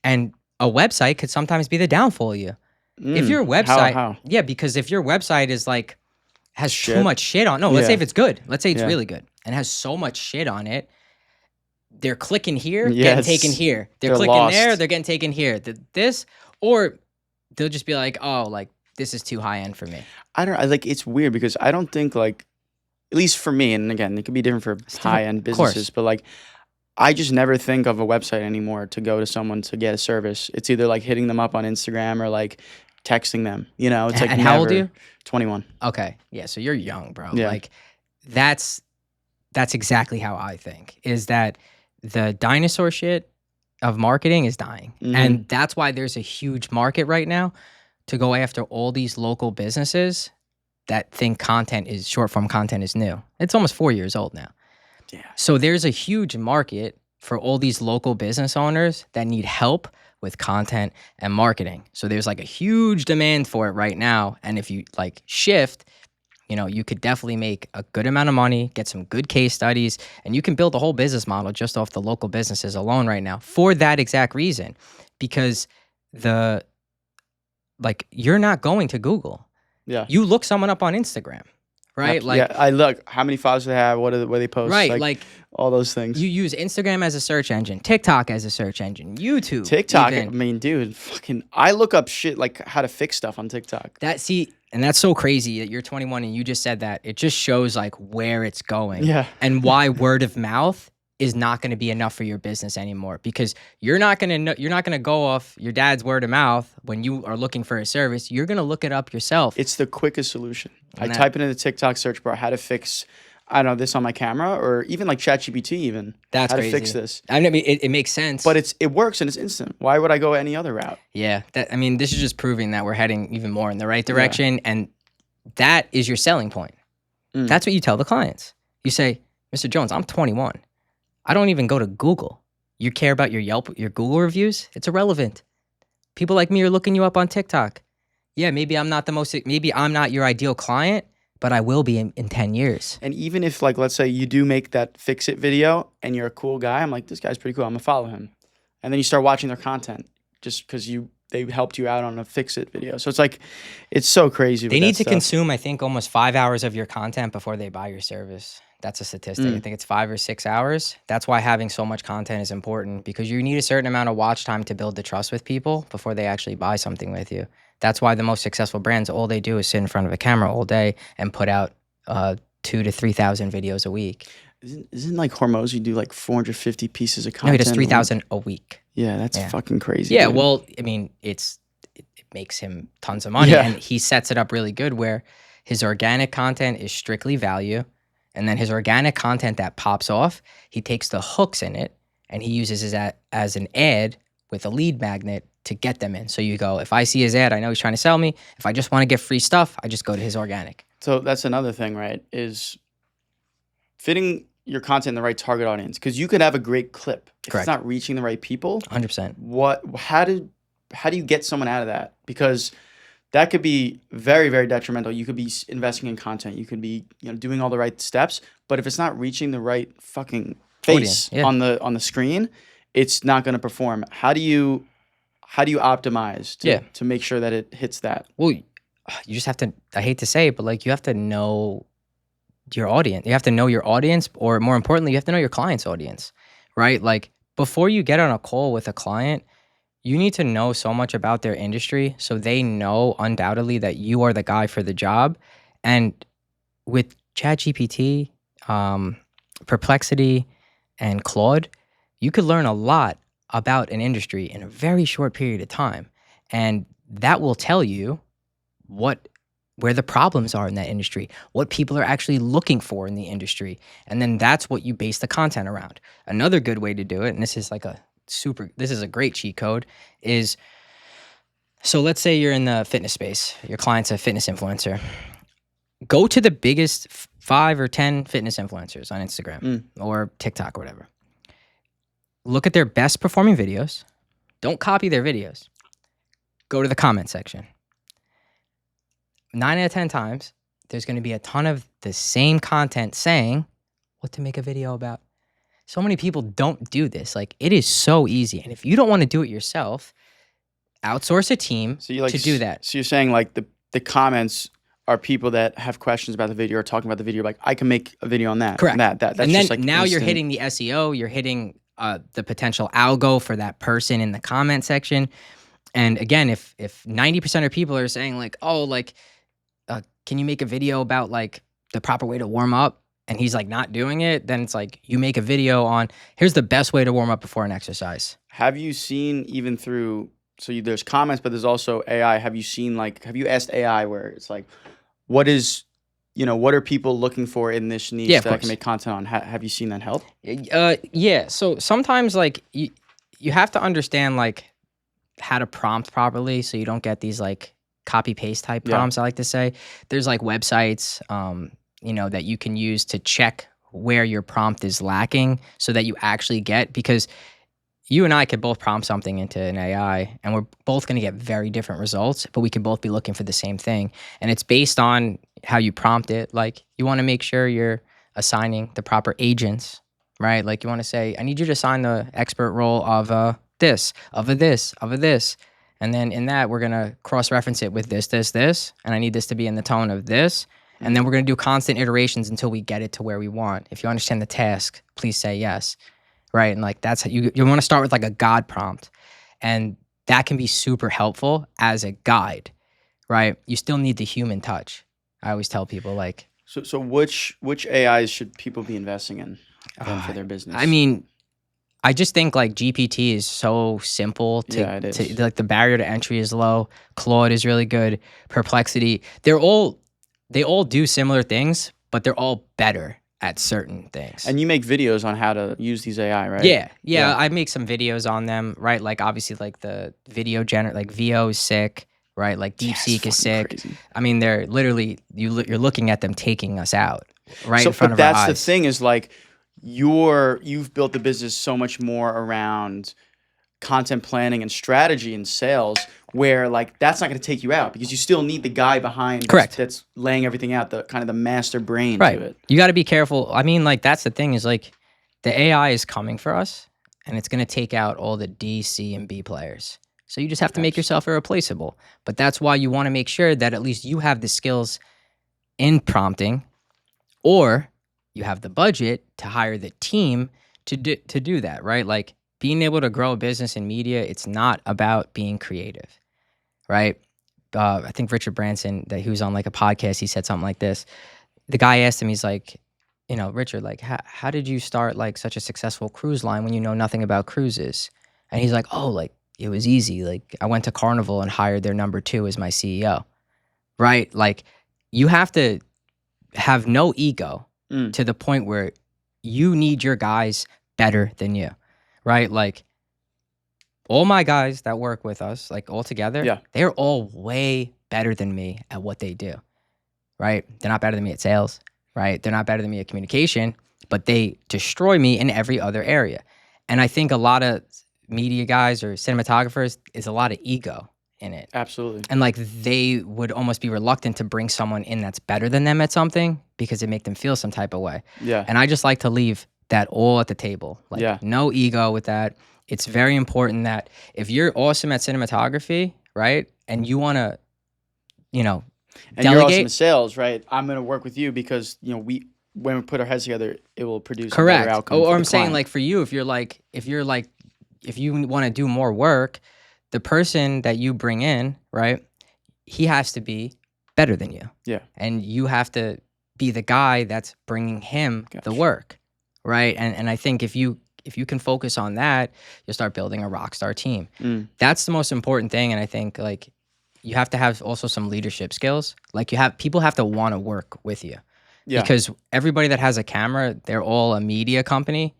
[SPEAKER 1] and a website could sometimes be the downfall of you. If your website,
[SPEAKER 2] How?
[SPEAKER 1] yeah, because if your website is like, has too
[SPEAKER 2] Shit.
[SPEAKER 1] much shit on, no, let's say
[SPEAKER 2] Yeah.
[SPEAKER 1] if it's good, let's say it's
[SPEAKER 2] Yeah.
[SPEAKER 1] really good and has so much shit on it, they're clicking here,
[SPEAKER 2] Yes.
[SPEAKER 1] getting taken here. They're
[SPEAKER 2] They're
[SPEAKER 1] clicking
[SPEAKER 2] lost.
[SPEAKER 1] there, they're getting taken here. This, or they'll just be like, oh, like, this is too high end for me.
[SPEAKER 2] I don't, like, it's weird because I don't think, like, at least for me, and again, it could be different for
[SPEAKER 1] different,
[SPEAKER 2] high end
[SPEAKER 1] of course.
[SPEAKER 2] businesses, but like, I just never think of a website anymore to go to someone to get a service. It's either like hitting them up on Instagram or like texting them. It's like,
[SPEAKER 1] And how old are you?
[SPEAKER 2] 21.
[SPEAKER 1] Okay. Yeah, so you're young, bro.
[SPEAKER 2] Yeah.
[SPEAKER 1] Like, that's exactly how I think, is that the dinosaur shit of marketing is dying. And that's why there's a huge market right now to go after all these local businesses that think short form content is new. It's almost 4 years old now.
[SPEAKER 2] Yeah.
[SPEAKER 1] So there's a huge market for all these local business owners that need help with content and marketing. So there's like a huge demand for it right now. And if you like shift, you could definitely make a good amount of money, get some good case studies, and you can build a whole business model just off the local businesses alone right now for that exact reason. Because you're not going to Google.
[SPEAKER 2] Yeah.
[SPEAKER 1] You look someone up on Instagram, right? Like,
[SPEAKER 2] yeah, I look how many followers they have, what they post,
[SPEAKER 1] right, like
[SPEAKER 2] all those things.
[SPEAKER 1] you use Instagram as a search engine, TikTok as a search engine, YouTube,
[SPEAKER 2] TikTok,
[SPEAKER 1] even.
[SPEAKER 2] I mean, dude, I look up shit like how to fix stuff on TikTok.
[SPEAKER 1] And that's so crazy that you're 21 and you just said that. It just shows like where it's going.
[SPEAKER 2] Yeah.
[SPEAKER 1] And why word of mouth is not going to be enough for your business anymore, because you're not going to go off your dad's word of mouth when you are looking for a service. You're going to look it up yourself.
[SPEAKER 2] It's the quickest solution.
[SPEAKER 1] And
[SPEAKER 2] I type it in the TikTok search bar, how to fix, I don't know, this on my camera, or even like ChatGPT even.
[SPEAKER 1] That's
[SPEAKER 2] how
[SPEAKER 1] crazy.
[SPEAKER 2] to fix this.
[SPEAKER 1] I mean, it makes sense.
[SPEAKER 2] But it works and it's instant. Why would I go any other route?
[SPEAKER 1] Yeah. This is just proving that we're heading even more in the right direction. Yeah. And that is your selling point. That's what you tell the clients. You say, Mr. Jones, I'm 21. I don't even go to Google. You care about your Yelp, your Google reviews? It's irrelevant. People like me are looking you up on TikTok. Yeah, maybe I'm not your ideal client, but I will be in 10 years.
[SPEAKER 2] And even if, like, let's say you do make that fix it video and you're a cool guy, I'm like, this guy's pretty cool. I'm gonna follow him. and then you start watching their content just because they helped you out on a fix it video. So it's like, it's so crazy
[SPEAKER 1] They
[SPEAKER 2] with that
[SPEAKER 1] need to
[SPEAKER 2] stuff.
[SPEAKER 1] consume, I think, almost 5 hours of your content before they buy your service. That's a statistic. I think it's 5 or 6 hours. That's why having so much content is important, because you need a certain amount of watch time to build the trust with people before they actually buy something with you. That's why the most successful brands, all they do is sit in front of a camera all day and put out 2,000 to 3,000 videos a week.
[SPEAKER 2] Isn't like Hormozy do like 450 pieces of
[SPEAKER 1] No, he
[SPEAKER 2] content?
[SPEAKER 1] does 3,000 a week.
[SPEAKER 2] Yeah, that's
[SPEAKER 1] Yeah.
[SPEAKER 2] fucking crazy.
[SPEAKER 1] Yeah,
[SPEAKER 2] dude.
[SPEAKER 1] well, I mean, it makes him tons of money,
[SPEAKER 2] Yeah.
[SPEAKER 1] and he sets it up really good where his organic content is strictly value, and then his organic content that pops off, he takes the hooks in it and he uses it as an ad with a lead magnet to get them in. So you go, if I see his ad, I know he's trying to sell me. If I just want to get free stuff, I just go to his organic.
[SPEAKER 2] So that's another thing, right? Is fitting your content in the right target audience, because you could have a great clip if
[SPEAKER 1] Correct.
[SPEAKER 2] it's not reaching the right people.
[SPEAKER 1] 100%.
[SPEAKER 2] How do you get someone out of that? Because that could be very, very detrimental. You could be investing in content, you could be doing all the right steps, but if it's not reaching the right fucking face
[SPEAKER 1] Audience, yeah.
[SPEAKER 2] on the screen, it's not going to perform. How do you optimize to make sure that it hits that?
[SPEAKER 1] Well, you just have to, I hate to say it, but like, you have to know your audience. You have to know your audience, or more importantly, you have to know your client's audience, right? Like, before you get on a call with a client, you need to know so much about their industry so they know undoubtedly that you are the guy for the job. And with ChatGPT, Perplexity, and Claude, you could learn a lot about an industry in a very short period of time. And that will tell you where the problems are in that industry, what people are actually looking for in the industry. And then that's what you base the content around. Another good way to do it, and this is a great cheat code, is, so let's say you're in the fitness space, your client's a fitness influencer. Go to the biggest 5 or 10 fitness influencers on Instagram or TikTok or whatever. Look at their best performing videos. Don't copy their videos. Go to the comment section. 9 out of 10 times, there's going to be a ton of the same content saying what to make a video about. So many people don't do this. Like, it is so easy. And if you don't want to do it yourself, outsource a team to do that.
[SPEAKER 2] So you're saying like the comments are people that have questions about the video or talking about the video. Like, I can make a video on that.
[SPEAKER 1] Correct.
[SPEAKER 2] That's
[SPEAKER 1] and then
[SPEAKER 2] just like
[SPEAKER 1] now you're
[SPEAKER 2] instant.
[SPEAKER 1] hitting the SEO, you're hitting the potential algo for that person in the comment section. And again, if 90% of people are saying like, oh, like, can you make a video about like the proper way to warm up? And he's like not doing it, then it's like you make a video on, here's the best way to warm up before an exercise.
[SPEAKER 2] Have you seen, even through, there's comments, but there's also AI. Have you asked AI where it's like, what are people looking for in this niche that I can make content on? Have you seen that help?
[SPEAKER 1] Yeah. So sometimes like you have to understand like how to prompt properly so you don't get these like copy paste type prompts. I like to say there's like websites, that you can use to check where your prompt is lacking so that you actually get, because you and I could both prompt something into an AI and we're both going to get very different results, but we could both be looking for the same thing. And it's based on how you prompt it. Like, you want to make sure you're assigning the proper agents, right? Like, you want to say, I need you to assign the expert role of this, of a this, of a this. And then in that, we're going to cross-reference it with this, this, this. And I need this to be in the tone of this. And then we're going to do constant iterations until we get it to where we want. If you understand the task, please say yes. Right. And like, that's how you want to start with like a God prompt. And that can be super helpful as a guide. Right. You still need the human touch. I always tell people like.
[SPEAKER 2] So which AIs should people be investing in for their business?
[SPEAKER 1] I mean, I just think like GPT is so simple to like the barrier to entry is low. Claude is really good. Perplexity. They all do similar things, but they're all better at certain things.
[SPEAKER 2] And you make videos on how to use these AI, right?
[SPEAKER 1] Yeah. I make some videos on them, right? Like, obviously, like the video like VO is sick, right? Like DeepSeek is sick.
[SPEAKER 2] Crazy.
[SPEAKER 1] I mean, they're literally you're looking at them taking us out right in front of our eyes.
[SPEAKER 2] But that's the thing is like you've built the business so much more around content planning and strategy and sales, where like that's not going to take you out because you still need the guy behind.
[SPEAKER 1] Correct.
[SPEAKER 2] That's laying everything out, the kind of the master brain
[SPEAKER 1] right.
[SPEAKER 2] to it.
[SPEAKER 1] You got to be careful. I mean, like, that's the thing is like the AI is coming for us, and it's going to take out all the D, C, and B players. So you just have to make
[SPEAKER 2] Abs-
[SPEAKER 1] yourself irreplaceable. But that's why you want to make sure that at least you have the skills in prompting, or you have the budget to hire the team to do that, right? Like being able to grow a business in media, it's not about being creative, right? I think Richard Branson, that he was on like a podcast, he said something like this. The guy asked him, he's like, Richard, like, how did you start like such a successful cruise line when you know nothing about cruises? And he's like, oh, like it was easy. Like I went to Carnival and hired their number 2 as my CEO, right? Like you have to have no ego to the point where you need your guys better than you, right? Like all my guys that work with us, like all together,
[SPEAKER 2] Yeah.
[SPEAKER 1] they're all way better than me at what they do, right? They're not better than me at sales, right? They're not better than me at communication, but they destroy me in every other area. And I think a lot of media guys or cinematographers is a lot of ego in it.
[SPEAKER 2] Absolutely.
[SPEAKER 1] And like they would almost be reluctant to bring someone in that's better than them at something because it make them feel some type of way.
[SPEAKER 2] Yeah.
[SPEAKER 1] And I just like to leave that all at the table. Like
[SPEAKER 2] Yeah.
[SPEAKER 1] no ego with that. It's very important that if you're awesome at cinematography, right? And you want to,
[SPEAKER 2] And
[SPEAKER 1] delegate.
[SPEAKER 2] you're awesome at sales, right? I'm going to work with you because, when we put our heads together, it will produce a
[SPEAKER 1] Correct.
[SPEAKER 2] better outcome.
[SPEAKER 1] Or
[SPEAKER 2] for the
[SPEAKER 1] I'm saying
[SPEAKER 2] client.
[SPEAKER 1] like for you, if you want to do more work, the person that you bring in, right? He has to be better than you.
[SPEAKER 2] Yeah.
[SPEAKER 1] And you have to be the guy that's bringing him the
[SPEAKER 2] Gotcha.
[SPEAKER 1] work, right? And I think if you can focus on that, you'll start building a rock star team. That's the most important thing. And I think like you have to have also some leadership skills. Like people have to want to work with you.
[SPEAKER 2] Yeah.
[SPEAKER 1] Because everybody that has a camera, they're all a media company,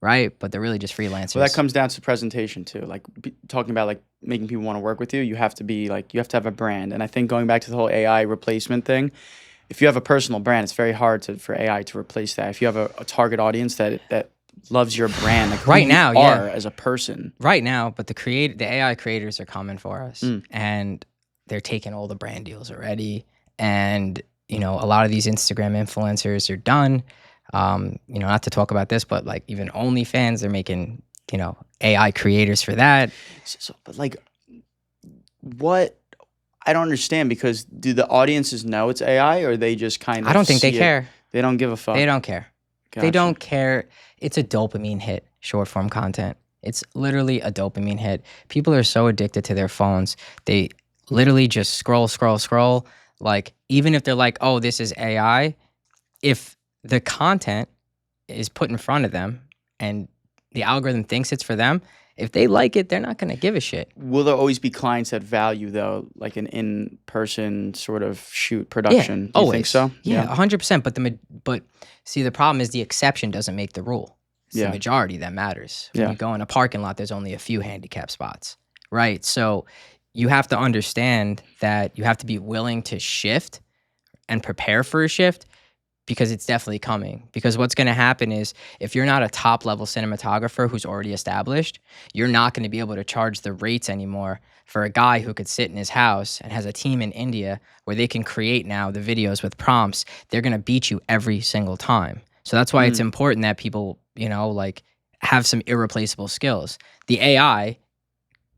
[SPEAKER 1] right? But they're really just freelancers.
[SPEAKER 2] Well, that comes down to presentation too. Like talking about like making people want to work with you, you have to have a brand. And I think going back to the whole AI replacement thing, if you have a personal brand, it's very hard for AI to replace that. If you have a target audience that loves your brand, like who
[SPEAKER 1] Right
[SPEAKER 2] you
[SPEAKER 1] now,
[SPEAKER 2] are
[SPEAKER 1] yeah.
[SPEAKER 2] as a person.
[SPEAKER 1] Right now, but the AI creators are coming for us, and they're taking all the brand deals already. And a lot of these Instagram influencers are done. Not to talk about this, but like even OnlyFans, they're making AI creators for that.
[SPEAKER 2] But like, what? I don't understand, because do the audiences know it's AI, or they just kind of?
[SPEAKER 1] I don't think they
[SPEAKER 2] see it?
[SPEAKER 1] care.
[SPEAKER 2] They don't give a fuck.
[SPEAKER 1] They don't care. They
[SPEAKER 2] Gotcha.
[SPEAKER 1] don't care. It's a dopamine hit, short form content. It's literally a dopamine hit. People are so addicted to their phones. They literally just scroll, scroll, scroll. Like, even if they're like, oh, this is AI, if the content is put in front of them and the algorithm thinks it's for them, if they like it, they're not going to give a shit.
[SPEAKER 2] Will there always be clients that value, though, like an in-person sort of shoot production?
[SPEAKER 1] Yeah,
[SPEAKER 2] Do you
[SPEAKER 1] always.
[SPEAKER 2] think so?
[SPEAKER 1] Yeah, 100%. But see, the problem is the exception doesn't make the rule. It's the majority that matters. When you go in a parking lot, there's only a few handicap spots, right? So you have to understand that you have to be willing to shift and prepare for a shift, because it's definitely coming. Because what's going to happen is, if you're not a top level cinematographer who's already established, you're not going to be able to charge the rates anymore for a guy who could sit in his house and has a team in India where they can create now the videos with prompts. They're going to beat you every single time. So that's why it's important that people, like have some irreplaceable skills. The AI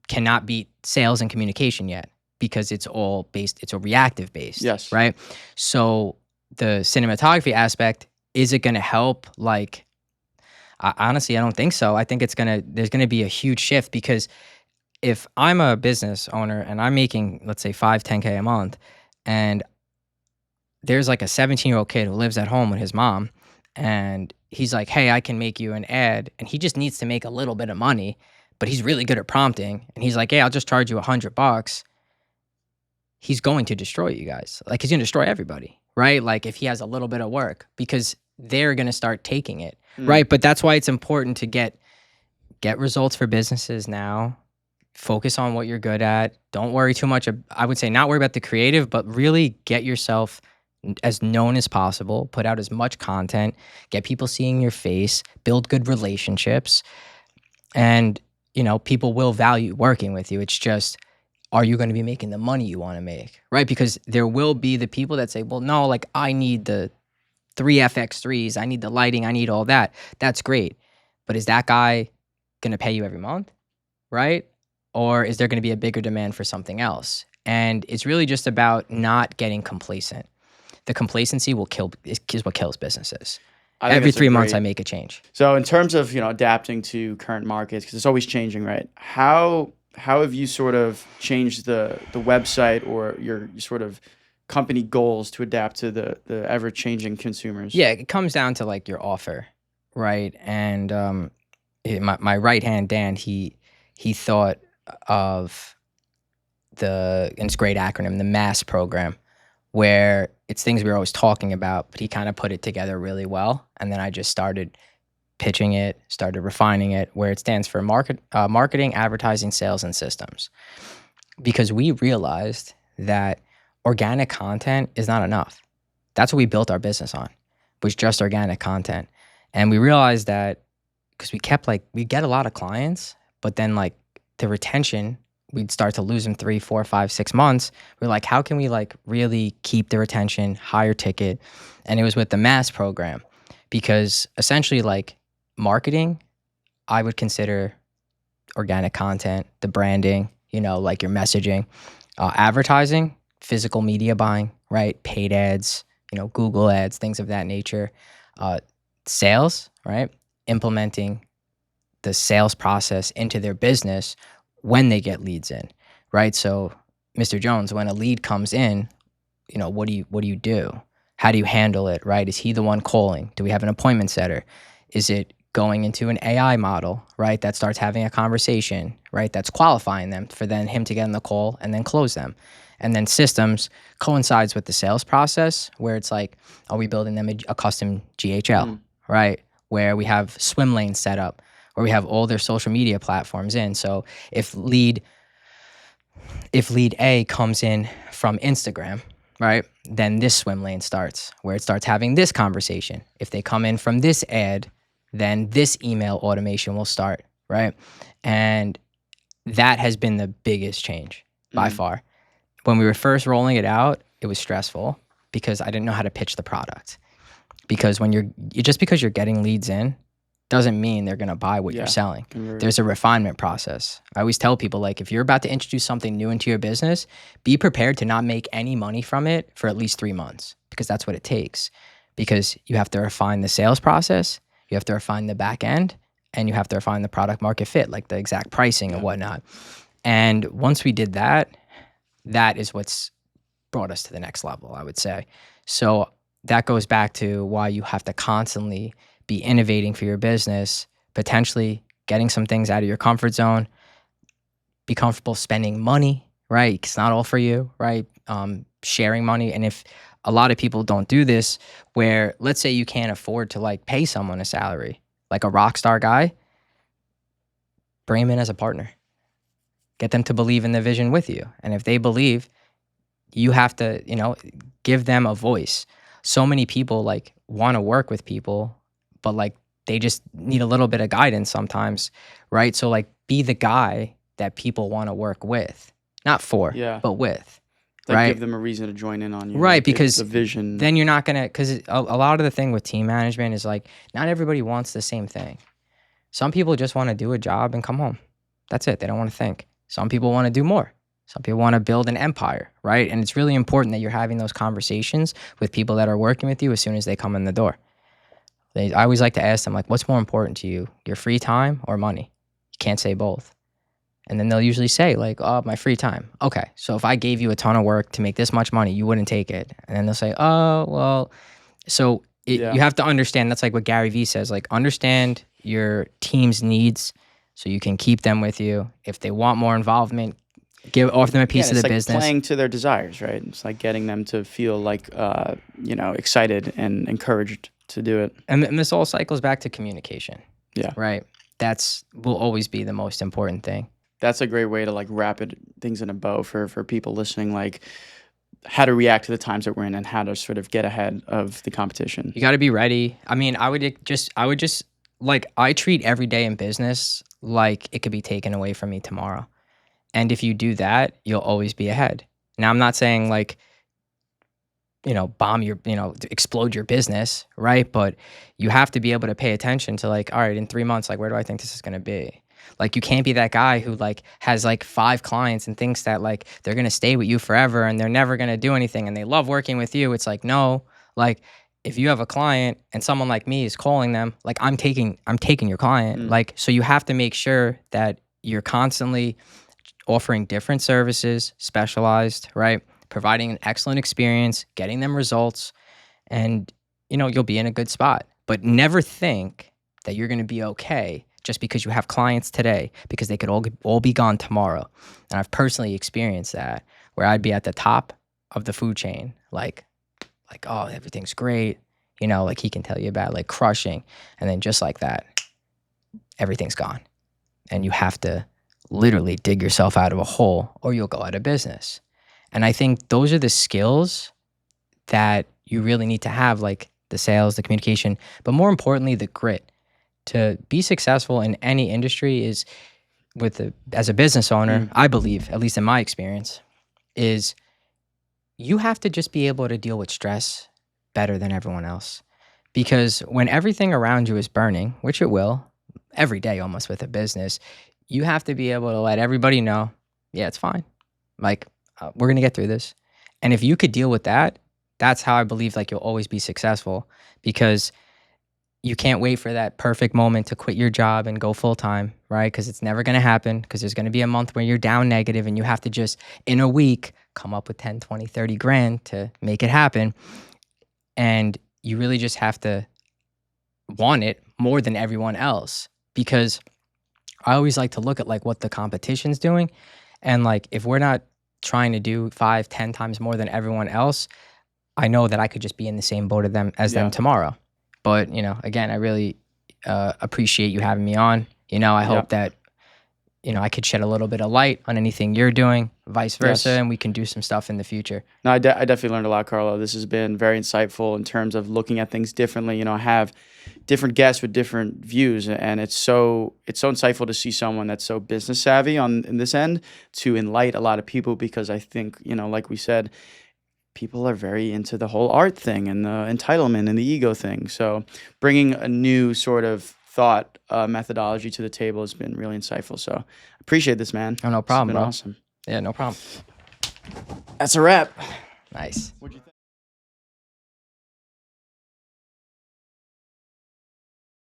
[SPEAKER 1] cannot beat sales and communication yet, because it's a reactive based.
[SPEAKER 2] Yes.
[SPEAKER 1] Right. So the cinematography aspect, is it going to help? Like, honestly, I don't think so. I think there's going to be a huge shift, because if I'm a business owner and I'm making, let's say 10K a month, and there's like a 17-year-old kid who lives at home with his mom, and he's like, hey, I can make you an ad, and he just needs to make a little bit of money, but he's really good at prompting, and he's like, hey, I'll just charge you $100. He's going to destroy you guys. Like, he's going to destroy everybody, right? Like, if he has a little bit of work, because they're going to start taking it, right? But that's why it's important to get results for businesses now. Focus on what you're good at. Don't worry too much. I would say not worry about the creative, but really get yourself as known as possible. Put out as much content. Get people seeing your face. Build good relationships. And, people will value working with you. It's just, are you going to be making the money you want to make, right? Because there will be the people that say, well, no, like, I need the 3FX3s, I need the lighting, I need all that. That's great. But is that guy going to pay you every month, right? Or is there going to be a bigger demand for something else? And it's really just about not getting complacent. The complacency is what kills businesses.
[SPEAKER 2] I think
[SPEAKER 1] Every
[SPEAKER 2] that's a
[SPEAKER 1] 3 months, I
[SPEAKER 2] great.
[SPEAKER 1] make a change.
[SPEAKER 2] So in terms of adapting to current markets, because it's always changing, right? How have you sort of changed the website or your sort of company goals to adapt to the ever changing consumers?
[SPEAKER 1] Yeah, it comes down to like your offer, right? And my right hand Dan, he thought of and it's a great acronym, the MASS program, where it's things we were always talking about, but he kind of put it together really well. And then I just started pitching it, started refining it, where it stands for marketing, advertising, sales, and systems. Because we realized that organic content is not enough. That's what we built our business on, was just organic content. And we realized that because we get a lot of clients, but then like the retention, we'd start to lose them 3, 4, 5, 6 months. We're like, how can we like really keep the retention, higher ticket? And it was with the MASS program, because essentially like marketing, I would consider organic content, the branding, like your messaging, advertising, physical media buying, right? Paid ads, Google ads, things of that nature. Uh, Sales, right? Implementing the sales process into their business when they get leads in, right? So, Mr. Jones, when a lead comes in, what do you do? How do you handle it, right? Is he the one calling? Do we have an appointment setter? Is it going into an AI model, right? That starts having a conversation, right? That's qualifying them for then him to get on the call and then close them. And then systems coincides with the sales process, where it's like, are we building them a custom GHL, right? Where we have swim lanes set up, where we have all their social media platforms in. So if lead A comes in from Instagram, right, then this swim lane starts, where it starts having this conversation. If they come in from this ad, then this email automation will start, right? And that has been the biggest change by far. When we were first rolling it out, it was stressful because I didn't know how to pitch the product. Because just because you're getting leads in doesn't mean they're going to buy what you're selling.
[SPEAKER 2] Convert.
[SPEAKER 1] There's a refinement process. I always tell people, like, if you're about to introduce something new into your business, be prepared to not make any money from it for at least 3 months, because that's what it takes. Because you have to refine the sales process, you have to refine the back end, and you have to refine the product market fit, like the exact pricing and whatnot. And once we did that, that is what's brought us to the next level, I would say. So that goes back to why you have to constantly be innovating for your business, potentially getting some things out of your comfort zone, be comfortable spending money, right? It's not all for you, right? Sharing money. And if a lot of people don't do this, where let's say you can't afford to like pay someone a salary, like a rock star guy, bring him in as a partner. Get them to believe in the vision with you. And if they believe, you have to, give them a voice. So many people like want to work with people, but like they just need a little bit of guidance sometimes, right? So like be the guy that people want to work with, not for, but with,
[SPEAKER 2] Like
[SPEAKER 1] right?
[SPEAKER 2] give them a reason to join in on you.
[SPEAKER 1] Right,
[SPEAKER 2] Like
[SPEAKER 1] because
[SPEAKER 2] the vision.
[SPEAKER 1] then you're not gonna, because a lot of the thing with team management is like not everybody wants the same thing. Some people just want to do a job and come home. That's it. They don't want to think. Some people want to do more. Some people want to build an empire, right? And it's really important that you're having those conversations with people that are working with you as soon as they come in the door. I always like to ask them, like, what's more important to you, your free time or money? You can't say both. And then they'll usually say, like, oh, my free time. Okay, so if I gave you a ton of work to make this much money, you wouldn't take it. And then they'll say, oh, well, so you have to understand, that's like what Gary Vee says, like, understand your team's needs so you can keep them with you. If they want more involvement, offer them a piece of the
[SPEAKER 2] like
[SPEAKER 1] business.
[SPEAKER 2] Playing to their desires, right? It's like getting them to feel like, excited and encouraged to do it.
[SPEAKER 1] And this all cycles back to communication.
[SPEAKER 2] Yeah.
[SPEAKER 1] Right? Will always be the most important thing.
[SPEAKER 2] That's a great way to like wrap things in a bow for people listening, like how to react to the times that we're in and how to sort of get ahead of the competition.
[SPEAKER 1] You got to be ready. I mean, I would just like, I treat every day in business like it could be taken away from me tomorrow. And if you do that, you'll always be ahead. Now, I'm not saying like, explode your business, right? But you have to be able to pay attention to like, all right, in 3 months, like, where do I think this is going to be? Like you can't be that guy who like has like 5 clients and thinks that like they're going to stay with you forever and they're never going to do anything and they love working with you. It's like, no, like if you have a client and someone like me is calling them, like I'm taking your client.
[SPEAKER 2] Mm.
[SPEAKER 1] Like, so you have to make sure that you're constantly offering different services, specialized, right? Providing an excellent experience, getting them results, and you'll be in a good spot. But never think that you're going to be okay just because you have clients today, because they could all be gone tomorrow. And I've personally experienced that, where I'd be at the top of the food chain, like oh, everything's great, like he can tell you about like crushing, and then just like that, everything's gone, and you have to literally dig yourself out of a hole or you'll go out of business. And I think those are the skills that you really need to have, like the sales, the communication, but more importantly, the grit to be successful in any industry is as a business owner,
[SPEAKER 2] Mm.
[SPEAKER 1] I believe, at least in my experience, is you have to just be able to deal with stress better than everyone else. Because when everything around you is burning, which it will every day almost with a business, you have to be able to let everybody know, yeah, it's fine. Like, we're going to get through this. And if you could deal with that, that's how I believe like you'll always be successful, because you can't wait for that perfect moment to quit your job and go full time, right? Because it's never going to happen, because there's going to be a month where you're down negative and you have to just, in a week, come up with 10, 20, 30 grand to make it happen. And you really just have to want it more than everyone else, because I always like to look at like what the competition's doing. And like, if we're not trying to do 5, 10 times more than everyone else, I know that I could just be in the same boat as them
[SPEAKER 2] Yeah.
[SPEAKER 1] tomorrow. But, again, I really appreciate you having me on. I
[SPEAKER 2] Yeah.
[SPEAKER 1] hope that, I could shed a little bit of light on anything you're doing, vice versa,
[SPEAKER 2] Yes.
[SPEAKER 1] and we can do some stuff in the future.
[SPEAKER 2] No, I definitely learned a lot, Carlo. This has been very insightful in terms of looking at things differently. I have different guests with different views, and it's so insightful to see someone that's so business savvy on in this end to enlighten a lot of people, because I think, like we said, people are very into the whole art thing and the entitlement and the ego thing. So bringing a new sort of thought methodology to the table has been really insightful. So appreciate this, man.
[SPEAKER 1] Oh, no
[SPEAKER 2] This has
[SPEAKER 1] problem,
[SPEAKER 2] been
[SPEAKER 1] bro.
[SPEAKER 2] awesome.
[SPEAKER 1] Yeah, no problem.
[SPEAKER 2] That's a wrap.
[SPEAKER 1] Nice.
[SPEAKER 2] What'd you think?